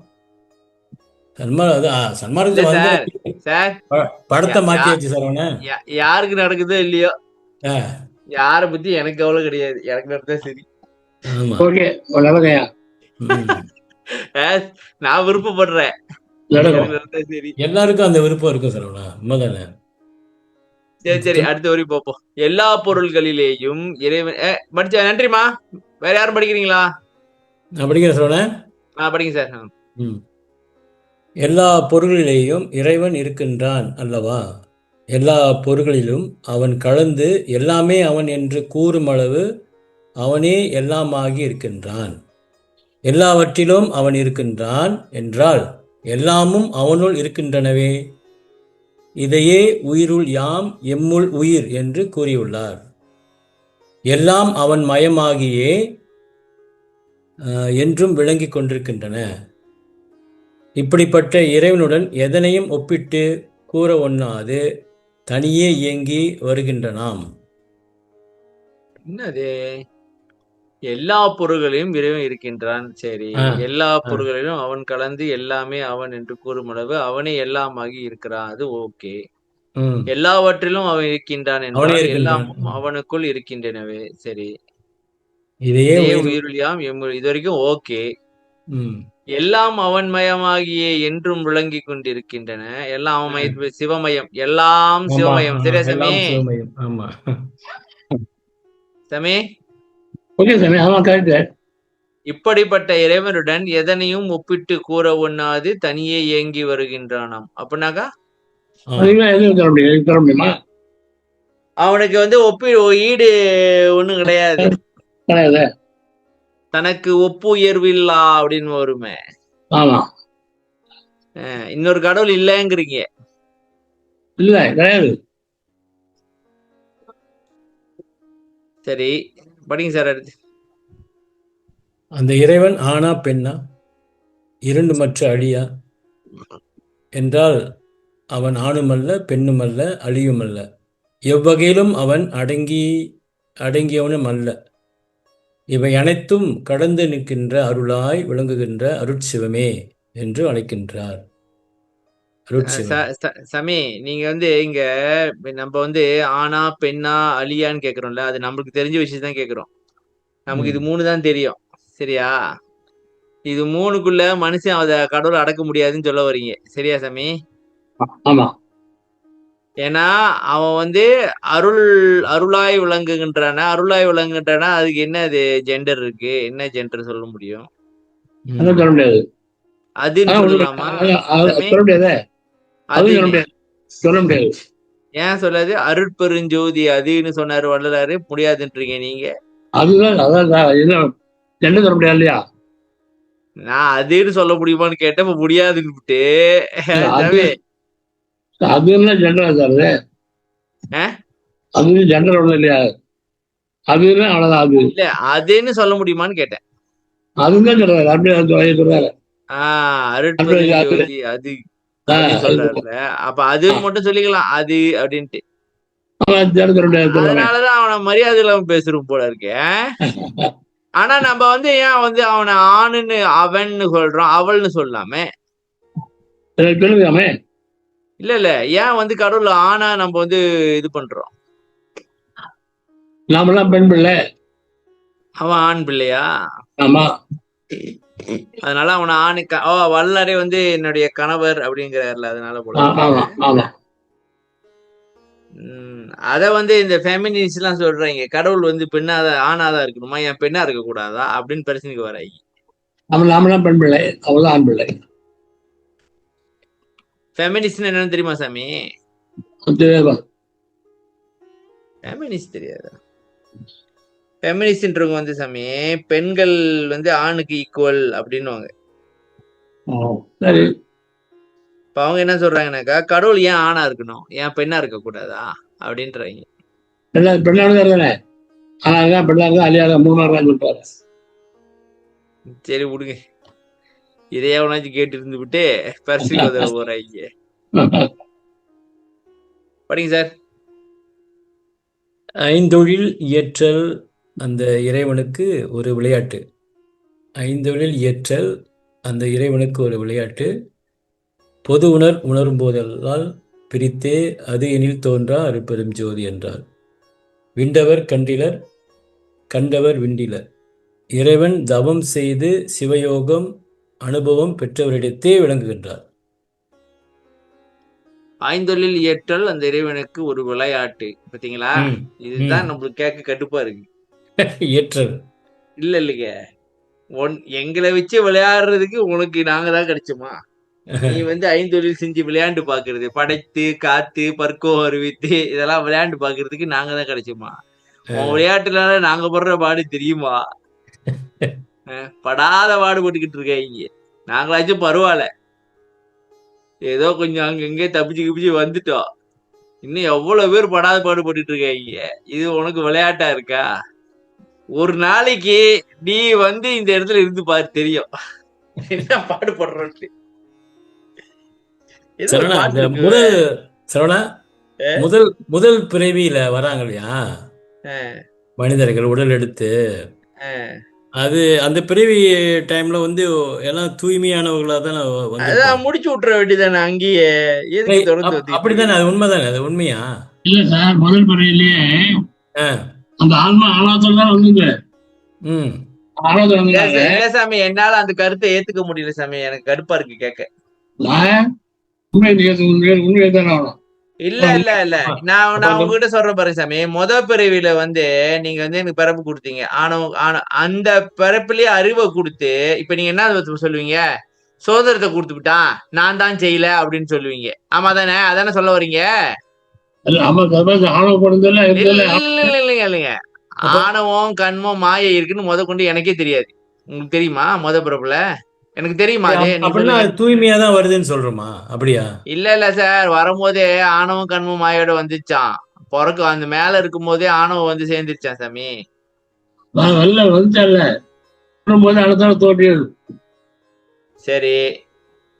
S5: சன்மார்க்கத்தை
S2: இல்ல
S5: வந்து
S2: சார்
S5: படத்தை
S2: யா-
S5: மாத்தியாச்சு சரவணன்.
S2: யாருக்கு நடக்குதோ இல்லையோ,
S5: ஆ,
S2: யார பத்தி எனக்கு கவலை கிடையாது, எனக்கு நடந்தா சரி.
S5: ஆமா.
S1: ஓகே, நல்லதையா
S5: ம்.
S2: நான் விருப்பப்படுறேன்,
S1: நடக்கும்.
S2: எனக்கு நடந்தா சரி.
S5: எல்லாருக்கும் அந்த விருப்பம் இருக்கும் சரவணா, உண்மைதானே?
S2: சரி அடுத்த வரி பார்ப்போம். எல்லா பொருள்களிலேயும் இறைவன் படிச்ச நன்றிமா. வேற யாரும் படிக்கிறீங்களா?
S5: நான் படிக்கிறேன் சரவணன்.
S2: படிங்க சார்.
S5: ம். எல்லா பொருள்களிலேயும் இறைவன் இருக்கின்றான் அல்லவா? எல்லா பொருள்களிலும் அவன் கலந்து எல்லாமே அவன் என்று கூறும் அளவு அவனே எல்லாமாகி இருக்கின்றான். எல்லாவற்றிலும் அவன் இருக்கின்றான் என்றால் எல்லாமும் அவனுள் இருக்கின்றனவே. இதையே உயிருள் யாம் எம்முள் உயிர் என்று கூறியுள்ளார். எல்லாம் அவன் மயமாகியே என்றும் விளங்கி கொண்டிருக்கின்றன. இப்படிப்பட்ட இறைவனுடன் எதனையும் ஒப்பிட்டு கூற ஒண்ணாது தனியே இயங்கி வருகின்றனாம்.
S2: என்னது? எல்லா பொருள்களையும் இறைவன் இருக்கின்றான். சரி,
S5: ஆ,
S2: எல்லா
S5: ஆ,
S2: பொருள்களிலும் அவன் கலந்து எல்லாமே அவன் என்று கூறும் அளவு அவனே எல்லாமாகி இருக்கிறான், அது ஓகே.
S5: ம்.
S2: எல்லாவற்றிலும் அவன் இருக்கின்றான்
S5: அவனே
S2: என்றால்
S5: இருக்கின்றான்.
S2: எல்லாமும் அவனுக்குள் இருக்கின்றனவே. சரி,
S5: இதையே
S2: இதையே
S5: உயிர்.
S2: உயிருளியாம் இது வரைக்கும் ஓகே.
S5: ம்.
S2: எல்லாம் அவன்மயமாகியே என்றும் விளங்கி கொண்டிருக்கின்றன. எல்லாம் அவன் சிவமயம், எல்லாம்
S5: ஆமா,
S2: சிவமயம். சரியா சாமி?
S5: எல்லாம் சிவமயம். ஆமா.
S2: சாமி,
S1: ஓகே சாமி, ஆமா கரெக்ட்.
S2: இப்படிப்பட்ட இறைவனுடன் எதனையும் ஒப்பிட்டு கூற ஒண்ணாது தனியே இயங்கி வருகின்றானாம். அப்படின்னாக்கா
S5: ஆ,
S1: அதுக்கெல்லாம் எதுவும் தர முடியும், தர முடியுமா?
S2: அவனுக்கு ஈடு ஒண்ணும் கிடையாது.
S1: கிடையாது.
S2: தனக்கு ஒப்பு உயர்வில்லா அப்படின்னு வருமே.
S1: ஆமா,
S2: இன்னொரு கடவுள் இல்லைங்கிறீங்க.
S1: இல்ல கிடையாது.
S2: சரி, படிங்க சார் அடுத்து.
S5: அந்த இறைவன் ஆனா பெண்ணா இரண்டு மற்ற அழியா என்றால் அவன் ஆணுமல்ல பெண்ணுமல்ல அழியுமல்ல. எவ்வகையிலும் அவன் அடங்கியவனும் அல்ல. இவை அனைத்தும் கடந்து நிற்கின்ற அருளாய் விளங்குகின்ற அருட்சிவமே என்று அழைக்கின்றார். அருட்சிவம்.
S2: சமி, நீங்க இங்க நம்ம ஆனா பெண்ணா அழியான்னு கேக்குறோம்ல, அது நம்மளுக்கு தெரிஞ்ச விஷயம் தான் கேக்குறோம். நமக்கு இது 3 தான் தெரியும், சரியா? இது 3க்குள்ள மனுஷன் அத கடவுளை அடக்க முடியாதுன்னு சொல்ல வர்றீங்க, சரியா சாமி?
S1: ஆமா,
S2: ஏன்னா அவன் அருளாய் விளங்குகின்றானா, அதுக்கு என்ன அது ஜெண்டர் இருக்கு? என்ன ஜெண்டர் சொல்ல முடியும்?
S1: அதான் சொல்ல முடியாது.
S2: அதுன்னு சொல்லலாமா சாமி?
S1: சொல்ல முடியாது. அது சொல்ல
S2: அது
S1: முடியாது, சொல்ல முடியாது.
S2: ஏன் சொல்லாது? அருட்பெருஞ்சோதி அதுன்னு சொன்னாரு வள்ளலாரு, முடியாதுன்றீங்க நீங்க.
S1: அதுதான் அதான் என்ன சொல்ல முடியாது இல்லையா?
S2: நான் அதுன்னு சொல்ல முடியுமான்னு கேட்டேன், இப்ப முடியாதுன்னு
S1: அது அதுன்னா ஜெண்டர் சார். அது ஜெண்டர் ஒண்ணு இல்லையா? அதுன்னா அவ்வளவுதான். அது
S2: இல்ல, அதுன்னு சொல்ல முடியுமான்னு கேட்டேன்.
S1: அதுதான் சொல்றாரு, அப்படியே சொல்றாரு.
S2: அருட்பெருஞ்சோதி அது சொல்றாருல, அப்ப அதுன்னு மட்டும் சொல்லிக்கலாம், அது அப்படின்ட்டு. அதனாலதான் அவனை மரியாதை இல்லாம பேசுறோம் போல இருக்கேன். ஆனா நம்ம ஏன் அவனை ஆணுன்னு அவன்னு சொல்றோம், அவள்னு சொல்லாமே?
S1: சொல்லுங்கமே.
S2: இல்ல ஏன் கடவுள் ஆனா நம்ம இது பண்றோம்?
S1: நாமெல்லாம் பெண் பிள்ளை,
S2: அவன் ஆண் பிள்ளையா?
S1: ஆமா.
S2: அதனால அவனை ஆணுக்கு வல்லரே என்னுடைய கணவர் அப்படிங்கிறாருல, அதனால போல.
S1: ஆமா ஆமா.
S2: அத இந்த ஃபெமினிஸ்ட் எல்லாம் சொல்றாங்க, கடவுள் பெண்ணாதான் ஆணாதான் இருக்கணுமா, என் பெண்ணா இருக்க கூடாதா அப்படின்னு பிரச்சனைக்கு வராங்க.
S1: நாமெல்லாம் பெண் பிள்ளை, அவதான் ஆண் பிள்ளை.
S2: ஃபெமினிஸ்ட் என்னன்னு தெரியுமா சாமி? ஃபெமினிஸ்ட் தெரியாதா? ஃபெமினிஸ்ட்ன்றவங்க சாமி, பெண்கள் ஆணுக்கு ஈக்குவல் அப்படின்னுவாங்க.
S1: சரி.
S2: இப்ப அவங்க என்ன சொல்றாங்கன்னாக்கா, கடவுள் ஏன் ஆணா இருக்கணும், ஏன் பெண்ணா இருக்க கூடாதா? அப்படின்றாங்க.
S1: பெண்ணானது தானே, ஆனா பெண்ணாங்க அழியாத 3 நாள் தான் சொல்லிட்டாரு.
S2: சரி விடுங்க, இதையே எவனாச்சும் கேட்டு இருந்து விட்டு பரிசுக்கு உதவ போறாங்க. படிங்க சார்.
S5: ஐந்தொழில் இயற்றல் அந்த இறைவனுக்கு ஒரு விளையாட்டு. ஐந்தொழில் இயற்றல் அந்த இறைவனுக்கு ஒரு விளையாட்டு. பொது உணரும் போதெல்லாம் பிரித்தே அது எனில் தோன்றா அருட்பெரும் ஜோதி என்றார். விண்டவர் கண்டிலர், கண்டவர் விண்டிலர். இறைவன் தவம் செய்து சிவயோகம் அனுபவம் பெற்றவரிடத்தே விளங்குகின்றார்.
S2: ஐந்தொழில் இயற்றல் அந்த இறைவனுக்கு ஒரு விளையாட்டு. பாத்தீங்களா, இதுதான் நம்மளுக்கு கேட்க கடுப்பா இருக்கு.
S5: இயற்றல்
S2: இல்லைங்க, எங்களை வச்சு விளையாடுறதுக்கு உனக்கு நாங்க தான் கிடைச்சோமா? நீ ஐந்தொழில் செஞ்சு விளையாண்டு பாக்குறது, படைத்து காத்து பற்கோ அறிவித்து இதெல்லாம் விளையாண்டு பாக்குறதுக்கு நாங்க தான் கிடைச்சோமா? உன் விளையாட்டுனால நாங்க படுற பாடு தெரியுமா? படாத பாடுபட்டுக்கிட்டு இருக்காங்க. நாங்களாச்சும் பரவாயில்ல, ஏதோ கொஞ்சம் அங்கங்கே தப்பிச்சு வந்துட்டோம். இன்னும் எவ்வளவு பேர் படாத பாடுபட்டு இருக்காங்க. இது உனக்கு விளையாட்டா இருக்கா? ஒரு நாளைக்கு நீ இந்த இடத்துல இருந்து பாரு, தெரியும் என்ன பாடுபடுறோம்.
S5: முதல் பிறவியில வராங்க இல்லையா மனிதர்கள், உடல் எடுத்து, அது அந்த பிறவி டைம்ல எல்லாம் தூய்மையானவர்களா தான்
S2: முடிச்சு விட்டுற வேண்டியதானே அங்கேயே.
S5: அப்படித்தானே? அது உண்மைதானே? அது உண்மையா?
S1: இல்ல சார், முதல் பிறவிலேயே அந்த ஆன்மா ஆணவத்தோட தான் வந்தது.
S2: இல்ல சாமி, என்னால அந்த கருத்தை ஏத்துக்க முடியல சாமி, எனக்கு கடுப்பா இருக்கு கேட்க. இல்ல நான் உங்ககிட்ட சொல்றேன் பாருங்க சாமி. பிறவியில நீங்க எனக்கு பிறப்பு கொடுத்தீங்க, அந்த பிறப்புலயே அறிவை கொடுத்து, இப்ப நீங்க என்ன சொல்லுவீங்க? சுதந்திரத்தை கொடுத்து விட்டான், நான் தான் செய்யல அப்படின்னு சொல்லுவீங்க. ஆமா தானே? அதானே சொல்ல வரீங்க? இல்லைங்க, ஆணவம் கண்மம் மாயை இருக்குன்னு கொண்டு எனக்கே தெரியாது. உங்களுக்கு தெரியுமா? பிறப்புல எனக்கு தெரியுமா?
S5: தூய்மையா தான் வருதுன்னு சொல்றோமா? அப்படியா?
S2: இல்ல சார், வரும்போதே ஆணவம் கண்மம் மாயோட வந்துச்சான். பிறகு அந்த மேல இருக்கும் போதே ஆணவம் சேர்ந்துருச்சான் சாமி. சரி,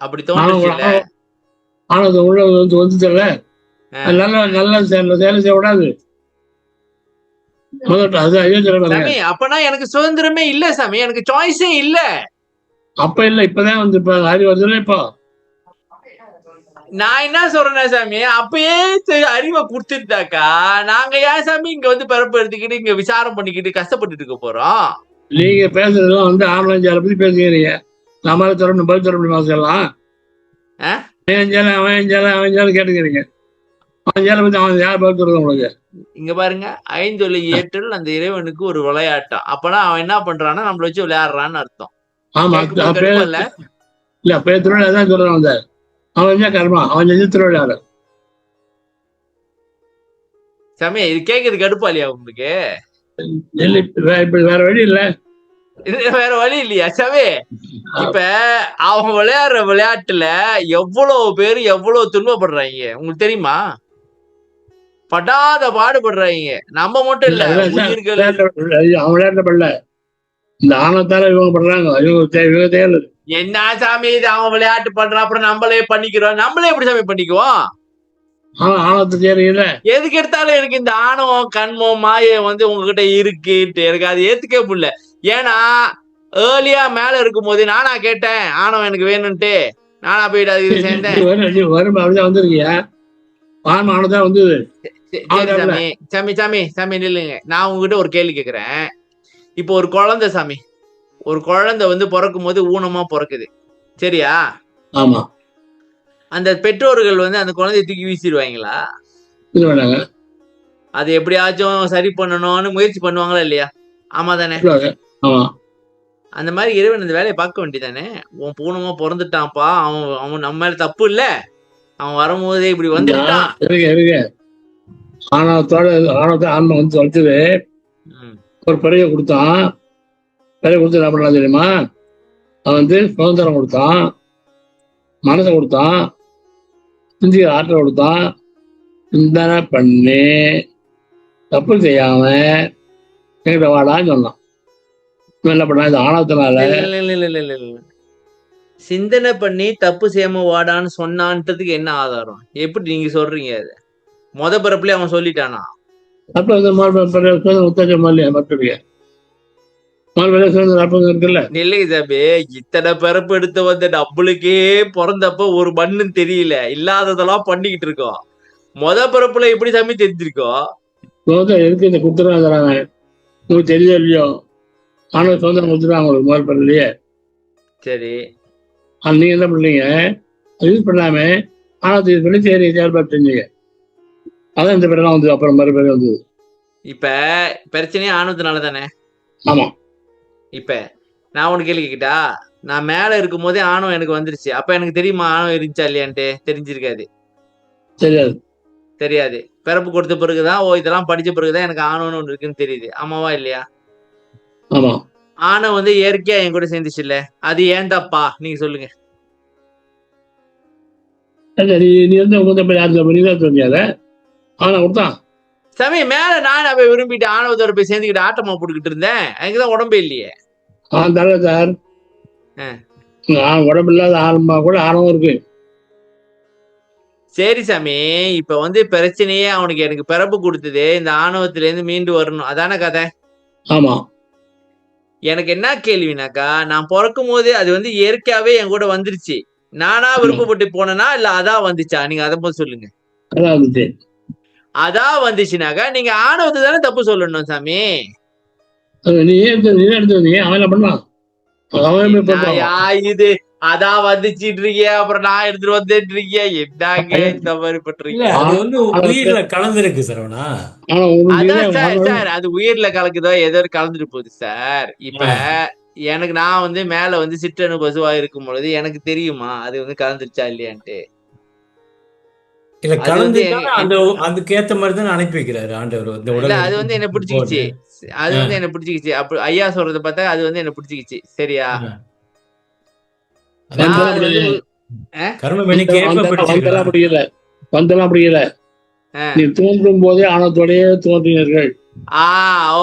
S2: அப்படி தோணுச்சுல்ல.
S1: ஆணவம் உள்ள வந்துச்சல்ல, நல்லா சேலை செய்யக்கூடாது.
S2: சாமி, அப்பனா எனக்கு சுதந்திரமே இல்ல சாமி, எனக்கு சாய்ஸே இல்ல.
S1: அப்ப இல்ல, இப்பதான் இப்ப அறிவு வருதுல. இப்போ
S2: நான் என்ன சொல்றேன் சாமி, அப்பயே அறிவை கொடுத்துட்டாக்கா நாங்க ஏன் சாமி இங்க பிறப்பு எடுத்துக்கிட்டு இங்க விசாரம் பண்ணிக்கிட்டு கஷ்டப்பட்டு இருக்க போறோம்?
S1: நீங்க பேசுறதுலாம் ஆம்பளஞ்சால பத்தி பேசுகிறீங்க. நம்மளால தொடர்ந்து பதில் தர முடியுமா? சொல்லலாம் அவன் கேட்டுக்கிறீங்க. அவன் யார் பதில் தருது உங்களுக்கு?
S2: இங்க பாருங்க, ஐந்தொழில் இயற்றல் அந்த இறைவனுக்கு ஒரு விளையாட்டம். அப்பனா அவன் என்ன பண்றான்னா நம்மள வச்சு விளையாடுறான்னு அர்த்தம்.
S1: ஆமா, இல்ல திருவிழாதான் சொல்றான். அவன் கர்மா, அவன் செஞ்சு திருவிழாடு
S2: சாமி. இது கேக்குறது கடுப்பா இல்லையா உங்களுக்கு?
S1: வேற வழி இல்ல,
S2: வேற வழி இல்லையா சாமி? இப்ப அவங்க விளையாடுற விளையாட்டுல எவ்வளவு பேரு எவ்வளவு துன்பப்படுறாங்க உங்களுக்கு தெரியுமா? படாத பாடுபடுறாங்க. நம்ம மட்டும் இல்ல, உயிர்கள்.
S1: அவன் விளையாட்ட பண்ணல, இந்த ஆணவத்தால இவங்க பண்றாங்க. இவங்க தேவை
S2: என்ன சாமி இது? அவன் விளையாட்டு பண்றான், அப்புறம் நம்மளே பண்ணிக்கிறோம். நம்மளே எப்படி சாமி பண்ணிக்குவோம்?
S1: ஆணவத்தை தேவையில்ல.
S2: எதுக்கு எடுத்தாலும் எனக்கு இந்த ஆணவம் கண்மம் மாயை உங்ககிட்ட இருக்குட்டு எனக்கு அது ஏத்துக்கவே முடியல. ஏன்னா ஏர்லியா மேல இருக்கும் போது நானா கேட்டேன் ஆணவம் எனக்கு வேணும்ட்டு? நானா போயிட்டு அது சேர்ந்தேன்?
S1: வரும் அப்படிதான் வந்திருக்கியா? ஆணவத்தான் வந்தது.
S2: சாமி சாமி சாமி சாமி நில்லுங்க, நான் உங்ககிட்ட ஒரு கேள்வி கேக்குறேன். இப்போ ஒரு குழந்தை சாமி, ஒரு குழந்தை பிறக்கும் போது ஊனமா பிறக்குது, சரியா?
S1: ஆமா.
S2: அந்த பெற்றோர்கள் அந்த குழந்தைய தூக்கி வீசிடுவாங்களா? அது எப்படியாச்சும் சரி பண்ணணும்னு முயற்சி பண்ணுவாங்களா இல்லையா? ஆமா தானே? அந்த மாதிரி இறைவன் அந்த வேலையை பார்க்க வேண்டியதானே? உன் பூனமா பிறந்துட்டான்ப்பா, அவன் நம்ம மேல தப்பு இல்ல, அவன் வரும்போதே இப்படி வந்துட்டான்.
S1: ஆணவத்தை ஆன்மா வளர்த்தது. ஒரு பிறைய கொடுத்தான். பிறைய கொடுத்து என்ன பண்ணலாம் தெரியுமா? அவன் சுதந்திரம் கொடுத்தான், மனசை கொடுத்தான், சிந்திக்கிற ஆற்றல் கொடுத்தான், சிந்தனை பண்ணி தப்பு செய்யாம என்கிட்ட வாடான்னு சொன்னான். என்ன பண்ணா இது ஆணவத்தினால
S2: இல்ல. சிந்தனை பண்ணி தப்பு செய்யாம வாடான்னு சொன்னான்றதுக்கு என்ன ஆதாரம்? எப்படி நீங்க சொல்றீங்க? அது மொத பிறப்புலயே அவன் சொல்லிட்டானா?
S1: அப்ப வந்து உத்தேஜம் இல்லையா மறுபடிய மறுபடியும் இருக்குல்ல.
S2: இல்லைங்க சாமி, இத்தனை பிறப்பு எடுத்து வந்து நம்மளுக்கே பிறந்தப்ப ஒரு மண்ணுன்னு தெரியல, இல்லாததெல்லாம் பண்ணிக்கிட்டு இருக்கோம். மொத பிறப்புல எப்படி சாமி தெரிஞ்சிருக்கோம்?
S1: எதுக்கு இந்த குத்துறாங்க தராங்க உங்களுக்கு தெரியல இல்லையோ? ஆனா சுதந்திரம் கொடுத்துருவாங்க உங்களுக்கு முதல் பிறகுலயே.
S2: சரி,
S1: நீங்க என்ன பண்ணீங்க? யூஸ் பண்ணாம ஆணவத்தை யூஸ் பண்ணி சரி செயல்பாடு செஞ்சீங்க. அதான் இந்த பேரெல்லாம் வந்து அப்புறம் மறுபேர் வந்தது.
S2: இப்ப பிரச்சனையே ஆணவத்தினால தானே?
S1: ஆமா.
S2: இப்ப நான் உனக்கு கேள்வி கேட்டா, நான் மேல இருக்கும் போதே ஆணவம் எனக்கு வந்துருச்சு. அப்ப எனக்கு தெரியுமா ஆணவம் இருந்துச்சா இல்லையான்ட்டு? தெரிஞ்சிருக்காது.
S1: தெரியாது.
S2: தெரியாது. பிறப்பு கொடுத்த பிறகுதான், ஓ இதெல்லாம் படிச்ச பிறகுதான் எனக்கு ஆணவம்னு ஒண்ணு இருக்குன்னு தெரியுது. ஆமாவா இல்லையா?
S1: ஆமா.
S2: ஆணவம் வந்து இயற்கையா என் கூட சேர்ந்துச்சு இல்ல, அது ஏன் தப்பா நீங்க சொல்லுங்க.
S1: நீ வந்து உங்க யாரு நீதான் சொன்னியாத ஆனா கொடுத்தான்
S2: சாமி, மேல நான் போய் விரும்பிட்டு ஆணவத்தோட போய் சேர்ந்துக்கிட்டு ஆட்டமா போட்டுக்கிட்டு இருந்தேன். எனக்குதான் உடம்பே இல்லையே.
S1: தர சார். உடம்பு இல்லாத ஆரம்பமா கூட ஆணவம் இருக்கு.
S2: சரி சாமி, இப்ப வந்து பிரச்சனையே அவனுக்கு எனக்கு பிறப்பு கொடுத்தது இந்த ஆணவத்துல இருந்து மீண்டு வரணும், அதான கதை?
S1: ஆமா.
S2: எனக்கு என்ன கேள்வினாக்கா, நான் பிறக்கும் போது அது வந்து இயற்கையாவே என் கூட வந்துருச்சு. நானா விருப்பப்பட்டு போனேனா இல்ல அதான் வந்துச்சா? நீங்க அதை போது சொல்லுங்க.
S1: அதான் வந்துச்சு.
S2: அதான் வந்துச்சுனாக்கா நீங்க ஆணவத்தை தானே தப்பு சொல்லணும் சாமி.
S1: நீ எடுத்து வந்தீங்க அவன் என்ன பண்ணலாம்?
S2: இது அதான் வந்துச்சிட்டு இருக்கிய, அப்புறம் நான் எடுத்துட்டு வந்துட்டு இருக்கேன். என்னங்க இந்த மாதிரி பண்றீங்க?
S5: அது வந்து உயிர்ல கலந்துருக்கு சரவணா.
S2: அதான் சார், அது உயிர்ல கலக்குதோ ஏதோ கலந்துட்டு போகுது சார். இப்ப எனக்கு நான் வந்து மேல வந்து சிற்றணு பசுவா இருக்கும் பொழுது எனக்கு தெரியுமா அது வந்து கலந்துருச்சா இல்லையான்ட்டு?
S5: இல்ல கலந்து அதுக்கேத்த மாதிரி தான் அனுப்பி வைக்கிறாரு ஆண்டவர்.
S2: இல்ல, அது வந்து என்ன பிடிச்சிக்கிச்சு. அது வந்து என்ன பிடிச்சிக்கிச்சு. அப்படி ஐயா சொல்றத பார்த்தா அது வந்து என்ன பிடிச்சிக்கிச்சு. சரியா?
S1: நீ தோன்றும் போதே ஆணவத்தோடயே தோன்றினீர்கள்.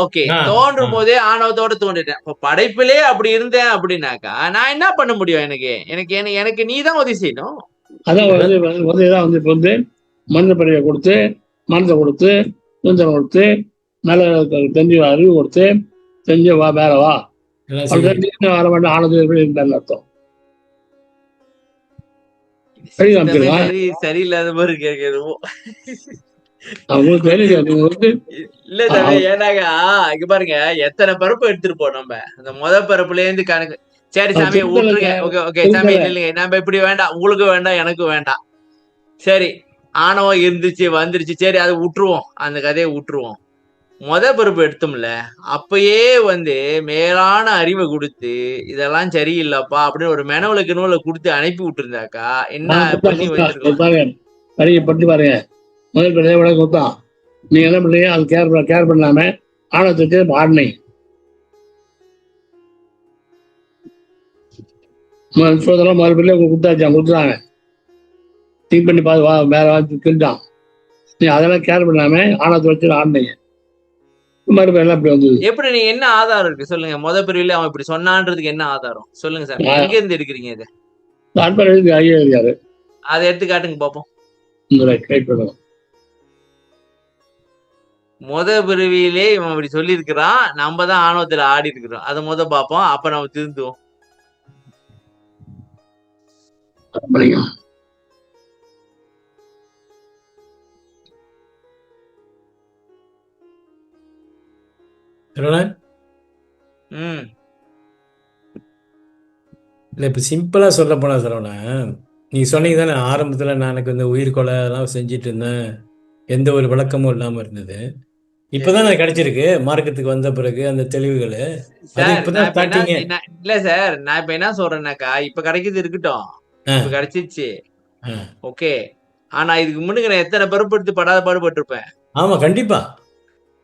S2: ஓகே, தோன்றும் போதே ஆணவத்தோட தோன்றிட்டேன். இப்ப படைப்பிலே அப்படி இருந்தேன் அப்படின்னாக்கா நான் என்ன பண்ண முடியும்? எனக்கு நீதான் உதவி செய்யணும்.
S1: அதான் வந்து இப்ப வந்து மனித பிறவியை கொடுத்து மனத்தை கொடுத்து சுதந்திரம் கொடுத்து நல்ல தெரிஞ்சு அறிவு கொடுத்து செஞ்சு வா வேற வா வர வேண்டாம் ஆனது அர்த்தம்.
S2: சரியில்லாத மாதிரி கேட்கிறோம்.
S1: அவங்களுக்கு
S2: இல்ல சாமி, ஏன்னாக்கா இங்க பாருங்க எத்தனை பரப்பு எடுத்துட்டு நம்ம அந்த முத பரப்புல இருந்து கணக்கு. சரி சாமி விட்டுருங்க. ஓகே சாமி, இல்லைங்க நம்ம இப்படி வேண்டாம், உங்களுக்கு வேண்டாம் எனக்கு வேண்டாம். சரி, ஆணவம் இருந்துச்சு வந்துருச்சு, சரி அதை விட்டுருவோம், அந்த கதையை விட்டுருவோம். முத பருப்பு எடுத்தோம்ல, அப்பயே வந்து மேலான அறிவை கொடுத்து இதெல்லாம் சரியில்லப்பா அப்படின்னு ஒரு மெனவளுக்கு நூலை கொடுத்து அனுப்பி விட்டுருந்தாக்கா என்ன பண்ணி வச்சிருக்கோம்
S1: பாருங்க. முதல் பிள்ளைய விட கொடுத்தான். நீங்க என்ன பண்ணீங்க? அது கேர் பண்ணாம ஆணவத்துக்கு ஆடினீங்க. முதல் பிள்ளைய கொடுத்தாங்க. திங்க் பண்ணி பார்த்து வேற கிட்டான். நீ அதெல்லாம் கேர் பண்ணாம ஆணவத்தை வச்சு ஆடினீங்க. மறுபடியும் அப்படி வந்தது.
S2: எப்படி? நீங்க என்ன ஆதாரம் இருக்கு சொல்லுங்க? முத பிரிவுல அவன் இப்படி சொன்னான்றதுக்கு என்ன ஆதாரம் சொல்லுங்க சார். எங்க இருந்து எடுக்கிறீங்க இது? அதை எடுத்து காட்டுங்க பாப்போம். முத பிரிவிலே இவன் அப்படி சொல்லி இருக்கிறான், நம்ம தான் ஆணவத்துல ஆடி இருக்கிறோம். அதை முத பார்ப்போம், அப்ப நம்ம திருந்துவோம்.
S5: இல்லை இப்போ சிம்பிளா சொல்ல போனா சரவணன், நீங்க சொன்னீங்க தானே ஆரம்பத்துல நான் எனக்கு வந்து உயிர் கொலை எல்லாம் செஞ்சுட்டு இருந்தேன், எந்த ஒரு விளக்கமும் இல்லாம இருந்தது. இப்பதான் எனக்கு கிடைச்சிருக்கு மார்க்கத்துக்கு வந்த பிறகு அந்த தெளிவுகள்.
S2: இல்ல சார், நான் இப்ப என்ன சொல்றேன்னாக்கா, இப்ப கிடைக்கிறது இருக்கட்டும், இப்ப கிடைச்சிருச்சு ஓகே. ஆனா இதுக்கு முன்னுக்கு நான் எத்தனை பிறப்பு எடுத்து படாத பாடுபட்டு இருப்பேன்.
S5: ஆமா கண்டிப்பா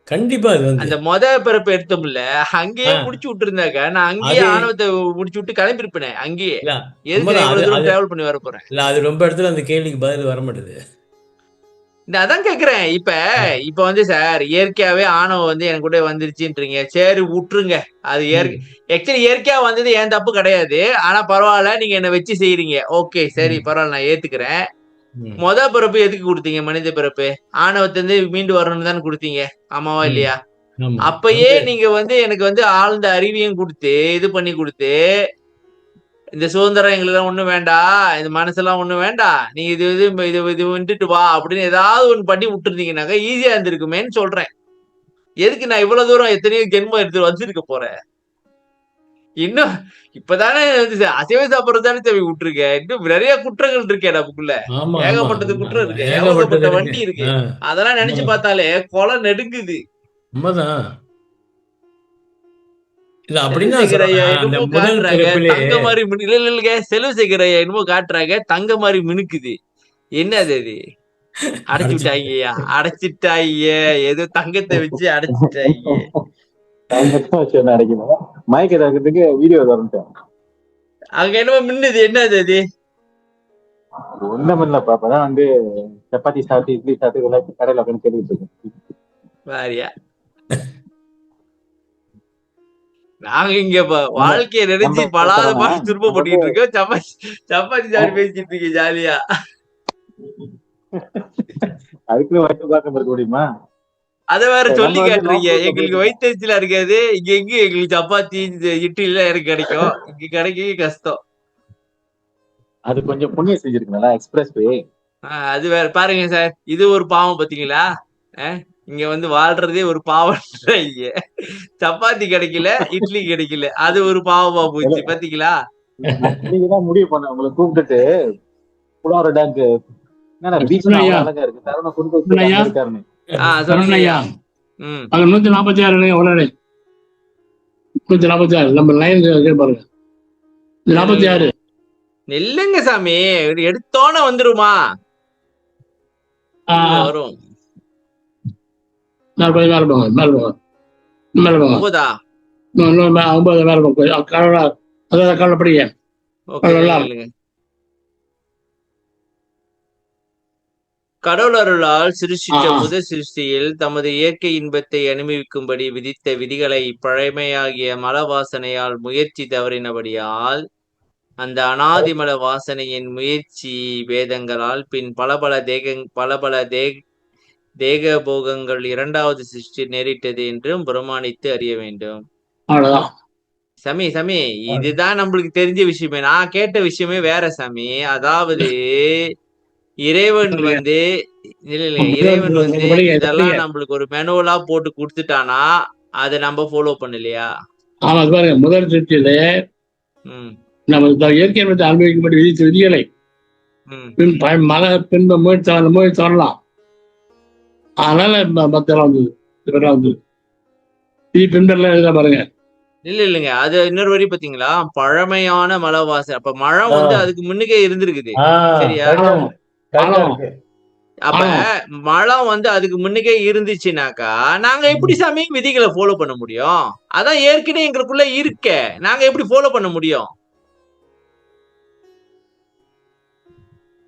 S5: கண்டிப்பா. அது வந்து
S2: அந்த முத பிறப்பு எடுத்தோம்ல, அங்கேயே முடிச்சு விட்டு இருந்தாக்கா நான் அங்கேயே ஆணவத்தை முடிச்சு விட்டு கிளம்பி இருப்பேன். அங்கேயே எதுக்கு டிராவல் பண்ணி வர போறேன்?
S5: இல்ல அது ரொம்ப இடத்துல அந்த கேள்விக்கு பதில் வர மாட்டேது.
S2: அதான் கேக்குறேன். இப்ப வந்து சார் இயற்கையாவே ஆணவம் வந்து எனக்கு கூட வந்துருச்சுன்றீங்க. சரி விட்டுருங்க. அது ஆக்சுவலி இயற்கையா வந்தது என் தப்பு கிடையாது. ஆனா பரவாயில்ல, நீங்க என்ன வச்சு செய்யறீங்க. ஓகே சரி பரவாயில்ல, நான் ஏத்துக்கிறேன். பிறப்பு எதுக்கு கொடுத்தீங்க? மனித பிறப்பு ஆணவத்திலிருந்து மீண்டு வரணும்னு தானே கொடுத்தீங்க, ஆமாவா இல்லையா? அப்பயே நீங்க வந்து எனக்கு வந்து ஆழ்ந்த அறிவியும் கொடுத்து இது பண்ணி கொடுத்து, இந்த சுதந்திரம் எங்களுக்கு ஒண்ணும் வேண்டாம், இந்த மனசெல்லாம் ஒண்ணும் வேண்டாம், நீங்க இது இது இது இது விட்டுட்டு வா அப்படின்னு ஏதாவது ஒண்ணு பண்ணி விட்டுருந்தீங்கன்னாக்கா ஈஸியா இருந்திருக்குமேன்னு சொல்றேன். எதுக்கு நான் இவ்வளவு தூரம் எத்தனையோ ஜென்மம் எடுத்து வச்சிருக்க போறேன்? இன்னும் இப்பதானே வந்து அசைவ சாப்பிடுறது தானே தவி விட்டுருக்க. இன்னும் நிறைய குற்றங்கள் இருக்கே நமக்குள்ள. ஏகப்பட்டது குற்றம் இருக்கு, ஏகப்பட்ட வண்டி இருக்கு. அதெல்லாம் நினைச்சு பார்த்தாலே கொலை நெடுங்குது.
S5: உண்மைதான். இல்ல
S2: செல்வசேகர் ஐயா
S5: அப்படின்னா
S2: என்னமோ காட்டுறாங்க தங்க மாதிரி இல்ல செல்வசேகர் ஐயா என்னமோ காட்டுறாங்க தங்க மாதிரி மினுக்குது. என்னது அது? அடைச்சு விட்டாங்கய்யா, அடைச்சிட்டாங்க. ஏதோ தங்கத்தை வச்சு அடைச்சிட்டாங்க.
S6: அடைக்கணும் மயக்க தரத்துக்கு வீடியோ தரேன்.
S2: அங்க என்னமோ மின்னுது, என்னது அது?
S6: ஒண்ணும் இல்லப்பா, அப்பதான் வந்து சப்பாத்தி சாப்பிட்டு இட்லி சாப்பிட்டு எல்லாத்தையும் கடையில உட்காந்து கேட்டுக்கிட்டு இருக்கேன்.
S2: வாரியா நாங்க இங்க வாழ்க்கைய நினைச்சு பலாத பாட்டு திரும்ப பண்ணிட்டு இருக்கோம். சப்பாத்தி சாப்பிட்டு பேசிட்டு இருக்கீங்க ஜாலியா.
S6: அதுக்குள்ள வயிற்று பார்க்க இருக்க முடியுமா?
S2: அத வேற சொல்லி காட்டுறீங்க. எங்களுக்கு வயிற்றுல இருக்காது, இங்க எங்க எங்களுக்கு சப்பாத்தி இட்லி எல்லாம் எனக்கு கிடைக்கும், இங்க கிடைக்க கஷ்டம்.
S6: அது கொஞ்சம் புண்ணியம் செஞ்சிருக்கீங்களா எக்ஸ்பிரஸ் வே.
S2: அது வேற பாருங்க சார், இது ஒரு பாவம் பாத்தீங்களா? இங்க வந்து வாழ்றதே ஒரு பாவம். சப்பாத்தி கிடைக்கல, இட்லி கிடைக்கல, அது ஒரு பாவமா போச்சு பாத்தீங்களா?
S6: நீங்கதான் முடிவு பண்ண உங்களை கூப்பிட்டுட்டு புலாவர டேங்க் பீச் அழகா இருக்கு தருணம் கொடுத்து.
S1: சரணையா, அங்க 146 எவ்வளவு? 146 நம்ம லைன் பாருங்க, 146
S2: இல்லைங்க சாமி, எடுத்தோன்னு வந்துருமா? வரும்.
S1: மேல போங்க, மேல போங்க, மேல போங்க. 9 மேல போங்க. கவலைப்படிங்க.
S2: கடவுள் அருளால் சிருஷ்டித்த முதல் சிருஷ்டியில் தமது இயற்கை இன்பத்தை அனுபவிக்கும்படி விதித்த விதிகளை பழமையாகிய மல வாசனையால் முயற்சி தவறினபடியால் அந்த அனாதிமல வாசனையின் முயற்சி வேதங்களால் பின் பல தேக போகங்கள் இரண்டாவது சிருஷ்டி நேரிட்டது என்றும் பிரமாணித்து அறிய வேண்டும். சாமி இதுதான் நம்மளுக்கு தெரிஞ்ச விஷயமே. நான் கேட்ட விஷயமே வேற சாமி. அதாவது இறைவன் வந்து இதெல்லாம் நம்மளுக்கு ஒரு மெனுவலா போட்டு கொடுத்துட்டானா அதை நம்ம ஃபாலோ பண்ணலையா?
S1: ஆமா, பாருங்க, முதல் சிருஷ்டியில நம்ம இயற்கை அனுபவிக்கும்படி விதித்த விதிகளை மழை பின்பு முயற்சி வரலாம். அதனால மத்தெல்லாம் வந்தது. இது பின்பற்ற எழுத பாருங்க.
S2: இல்லைங்க, அது இன்னொரு வரி பாத்தீங்களா? பழமையான மழை வாசனை. அப்ப மழை வந்து அதுக்கு முன்னுக்கே இருந்திருக்குது, சரியா? அப்ப மழை வந்து அதுக்கு முன்னுக்கே இருந்துச்சுனாக்கா நாங்க எப்படி சாமி விதிகளை ஃபாலோ பண்ண முடியும்? அதான் ஏற்கனவே எங்களுக்குள்ள இருக்க, நாங்க எப்படி ஃபாலோ பண்ண முடியும்?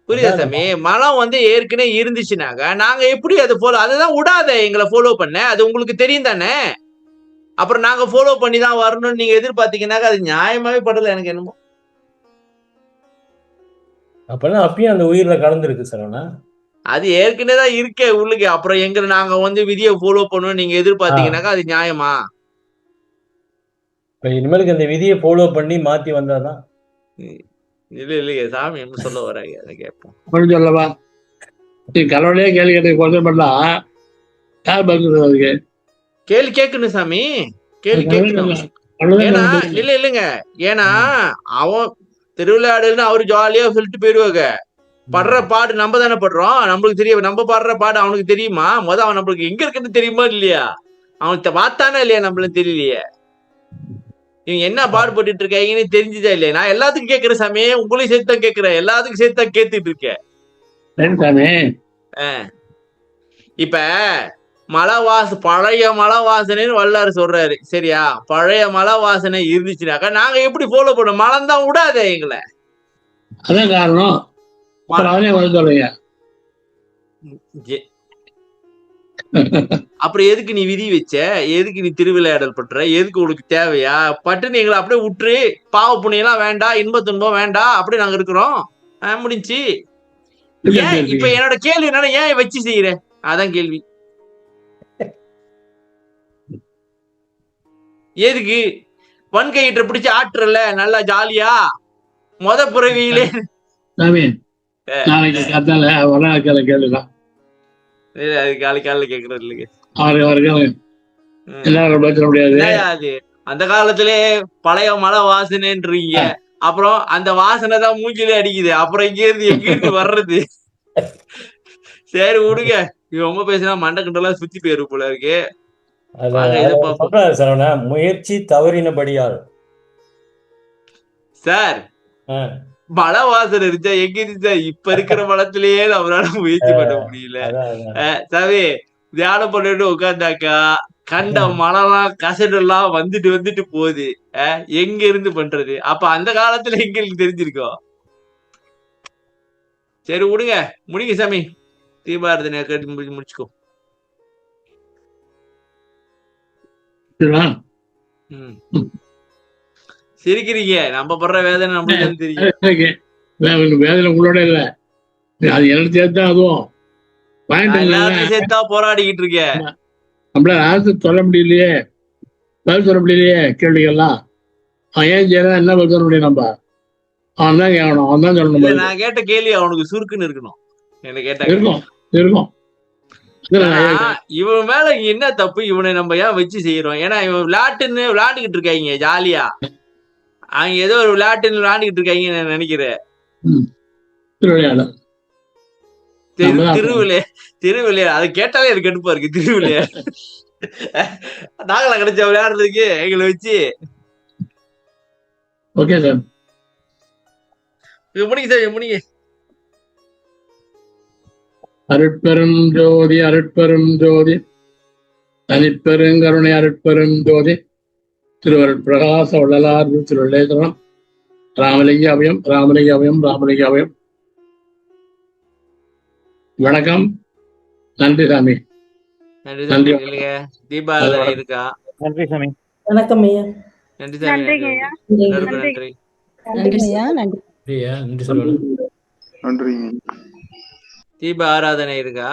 S2: புரியுதா சாமி? மழை வந்து ஏற்கனவே இருந்துச்சுனாக்கா நாங்க எப்படி அதை ஃபாலோ, அதுதான் விடாத எங்களை ஃபாலோ பண்ண. அது உங்களுக்கு தெரியும் தானே? அப்புறம் நாங்க ஃபாலோ பண்ணி தான் வரணும்னு நீங்க எதிர்பார்த்தீங்கன்னாக்கா அது நியாயமாவே படல எனக்கு என்னமோ.
S5: அப்பெல்லாம் அப்பயும் அந்த உயிர்ல கலந்துருக்கு சார்.
S2: அது ஏற்கனவே தான் இருக்கே உள்ளுக்கு. அப்புறம் எங்க நாங்க வந்து விதியை ஃபாலோ பண்ணணும் நீங்க எதிர்பார்த்தீங்கன்னாக்கா அது நியாயமா?
S5: இனிமேலுக்கு அந்த விதியை ஃபாலோ பண்ணி மாத்தி வந்தாதான்.
S2: இல்லையே சாமி என்ன சொல்ல வராங்க அதை கேட்போம்.
S1: சொல்லவா? கடவுளே கேள்வி கேட்டு கொஞ்சம் பண்ணலாம். யார் பதில்
S2: கேள்வி கேட்கணும் சாமி, கேள்வி கேட்கணும். ஏன்னா இல்லைங்க, ஏன்னா அவன் திருவிளையாடுன்னு அவரு ஜாலியா சொல்லிட்டு போயிடுவாங்க. படுற பாடு நம்ம தானே படுறோம், நம்மளுக்கு தெரியும். நம்ம பாடுற பாடு அவனுக்கு தெரியுமா? அவன் நம்மளுக்கு எங்க இருக்குன்னு தெரியுமா இல்லையா? அவனுக்கு பார்த்தானே இல்லையா? நம்மளும் தெரியலையே. இவங்க என்ன பாடுபட்டு இருக்காங்கன்னு தெரிஞ்சுதா இல்லையா? நான் எல்லாத்துக்கும் கேட்கிறேன் சாமி, உங்களையும் சேர்த்துதான் கேட்கிறேன், எல்லாத்துக்கும் சேர்த்துதான் கேட்டுட்டு இருக்கேன். இப்ப பழைய மலை வாசனைன்னு வல்லாரு சொல்றாரு, சரியா? பழைய மலை வாசனை இருந்துச்சுனாக்கா நாங்க எப்படி ஃபாலோ பண்ணோம்? மலம் தான் விடாத எங்களை.
S1: அதான் காரணம்.
S2: அப்புறம் எதுக்கு நீ விதி வச்ச? எதுக்கு நீ திருவிளையாடல் பண்ற? எதுக்கு உனக்கு தேவையா? பட்டுன்னு எங்களை அப்படியே விட்டுரு, பாவ புண்ணியெல்லாம் வேண்டாம், இன்ப துன்பம் வேண்டாம், அப்படி நாங்க இருக்கிறோம், முடிஞ்சு. ஏன் இப்ப என்னோட கேள்வி என்னன்னா, ஏன் வச்சு செய்யற? அதான் கேள்வி. எதுக்கு வன்கையிட்ட பிடிச்சு ஆட்டுறல நல்லா ஜாலியா புறவியிலே?
S1: நாளைக்கு கத்தால வர கேளுதான்
S2: அது காலையில கேக்குறது இல்லைங்க.
S1: முடியாது.
S2: அந்த காலத்திலே பழைய மலை வாசனைன்றீங்க, அப்புறம் அந்த வாசனை தான் மூஞ்சிலே அடிக்குது, அப்புறம் எங்க இருந்து வர்றது? சரி விடுங்க, ரொம்ப பேசினா மண்டை கண்டெல்லாம் சுத்தி போயிரு போல இருக்கு.
S5: முயற்சி தவறினபடியால்
S2: சார் மழை வாசனை இருந்துச்சா? எங்க இருந்துச்சா? இப்ப இருக்கிற மலத்திலேயே நம்மளால முயற்சி பண்ண முடியல. சாமி தியானம் பண்ணிட்டு உட்காந்தாக்கா கண்ட மழைலாம் கசடெல்லாம் வந்துட்டு போகுது. எங்க இருந்து பண்றது? அப்ப அந்த காலத்துல எங்களுக்கு தெரிஞ்சிருக்கோம். சரி விடுங்க, முடிங்க சாமி. தீபாரதனை கேட்டு முடிச்சுக்கோ. சிரிக்கிறீங்க, நம்ம படுற வேதனை நம்மளுக்கு தெரியும்.
S1: வேதனை உங்களோட இல்ல, அது எனக்கு சேர்த்தா அதுவும்
S2: சேர்த்தா போராடிக்கிட்டு இருக்கேன்.
S1: நம்மள ஆன்சர் சொல்ல முடியலையே, பதில் சொல்ல முடியலையே கேள்விகள்லாம். அவன் ஏன் செய்யறா, என்ன பதில் சொல்ல முடியும்? நம்ம அவன் தான் கேட்கணும், அவன் தான் சொல்லணும்.
S2: நான் கேட்ட கேள்வி அவனுக்கு சுருக்குன்னு இருக்கணும். என்ன கேட்டா
S1: இருக்கும்.
S2: இவன் மேல என்ன தப்பு? இவனை நம்ம ஏன் வச்சு செய்யறோம்? ஏன்னா இவன் விளையாண்டுகிட்டு இருக்காங்க ஜாலியா. அவங்க ஏதோ ஒரு விளையாட்டுன்னு விளையாண்டுகிட்டு இருக்காங்க நான் நினைக்கிறேன். திருவிளையாடு அதை கேட்டாலே எனக்கு கடுப்பா இருக்கு. திருவிளையாடு நாங்களா கிடைச்ச விளையாடுறதுக்கு எங்களை வச்சு.
S1: ஓகே சார்,
S2: முடிங்க சார், முடிங்க.
S1: அருட்பெரும் ஜோதி அருட்பெரும் ஜோதி தனிப்பெருங்கருணை அருட்பெரும் ஜோதி திருவருட் பிரகாச வள்ளலார் திருவள்ளேஸ்வரம் ராமலிங்க அபயம் ராமலிங்க அபயம் ராமலிங்க அபயம். வணக்கம். நன்றி சாமி.
S2: நன்றி. தீபாவளி இருக்கா?
S6: நன்றி சாமி.
S3: வணக்கம் ஐயா.
S2: நன்றி சாமி. நன்றி.
S5: நன்றி சொல்லணும்.
S7: நன்றி.
S2: தீப ஆராதனை இருக்கா?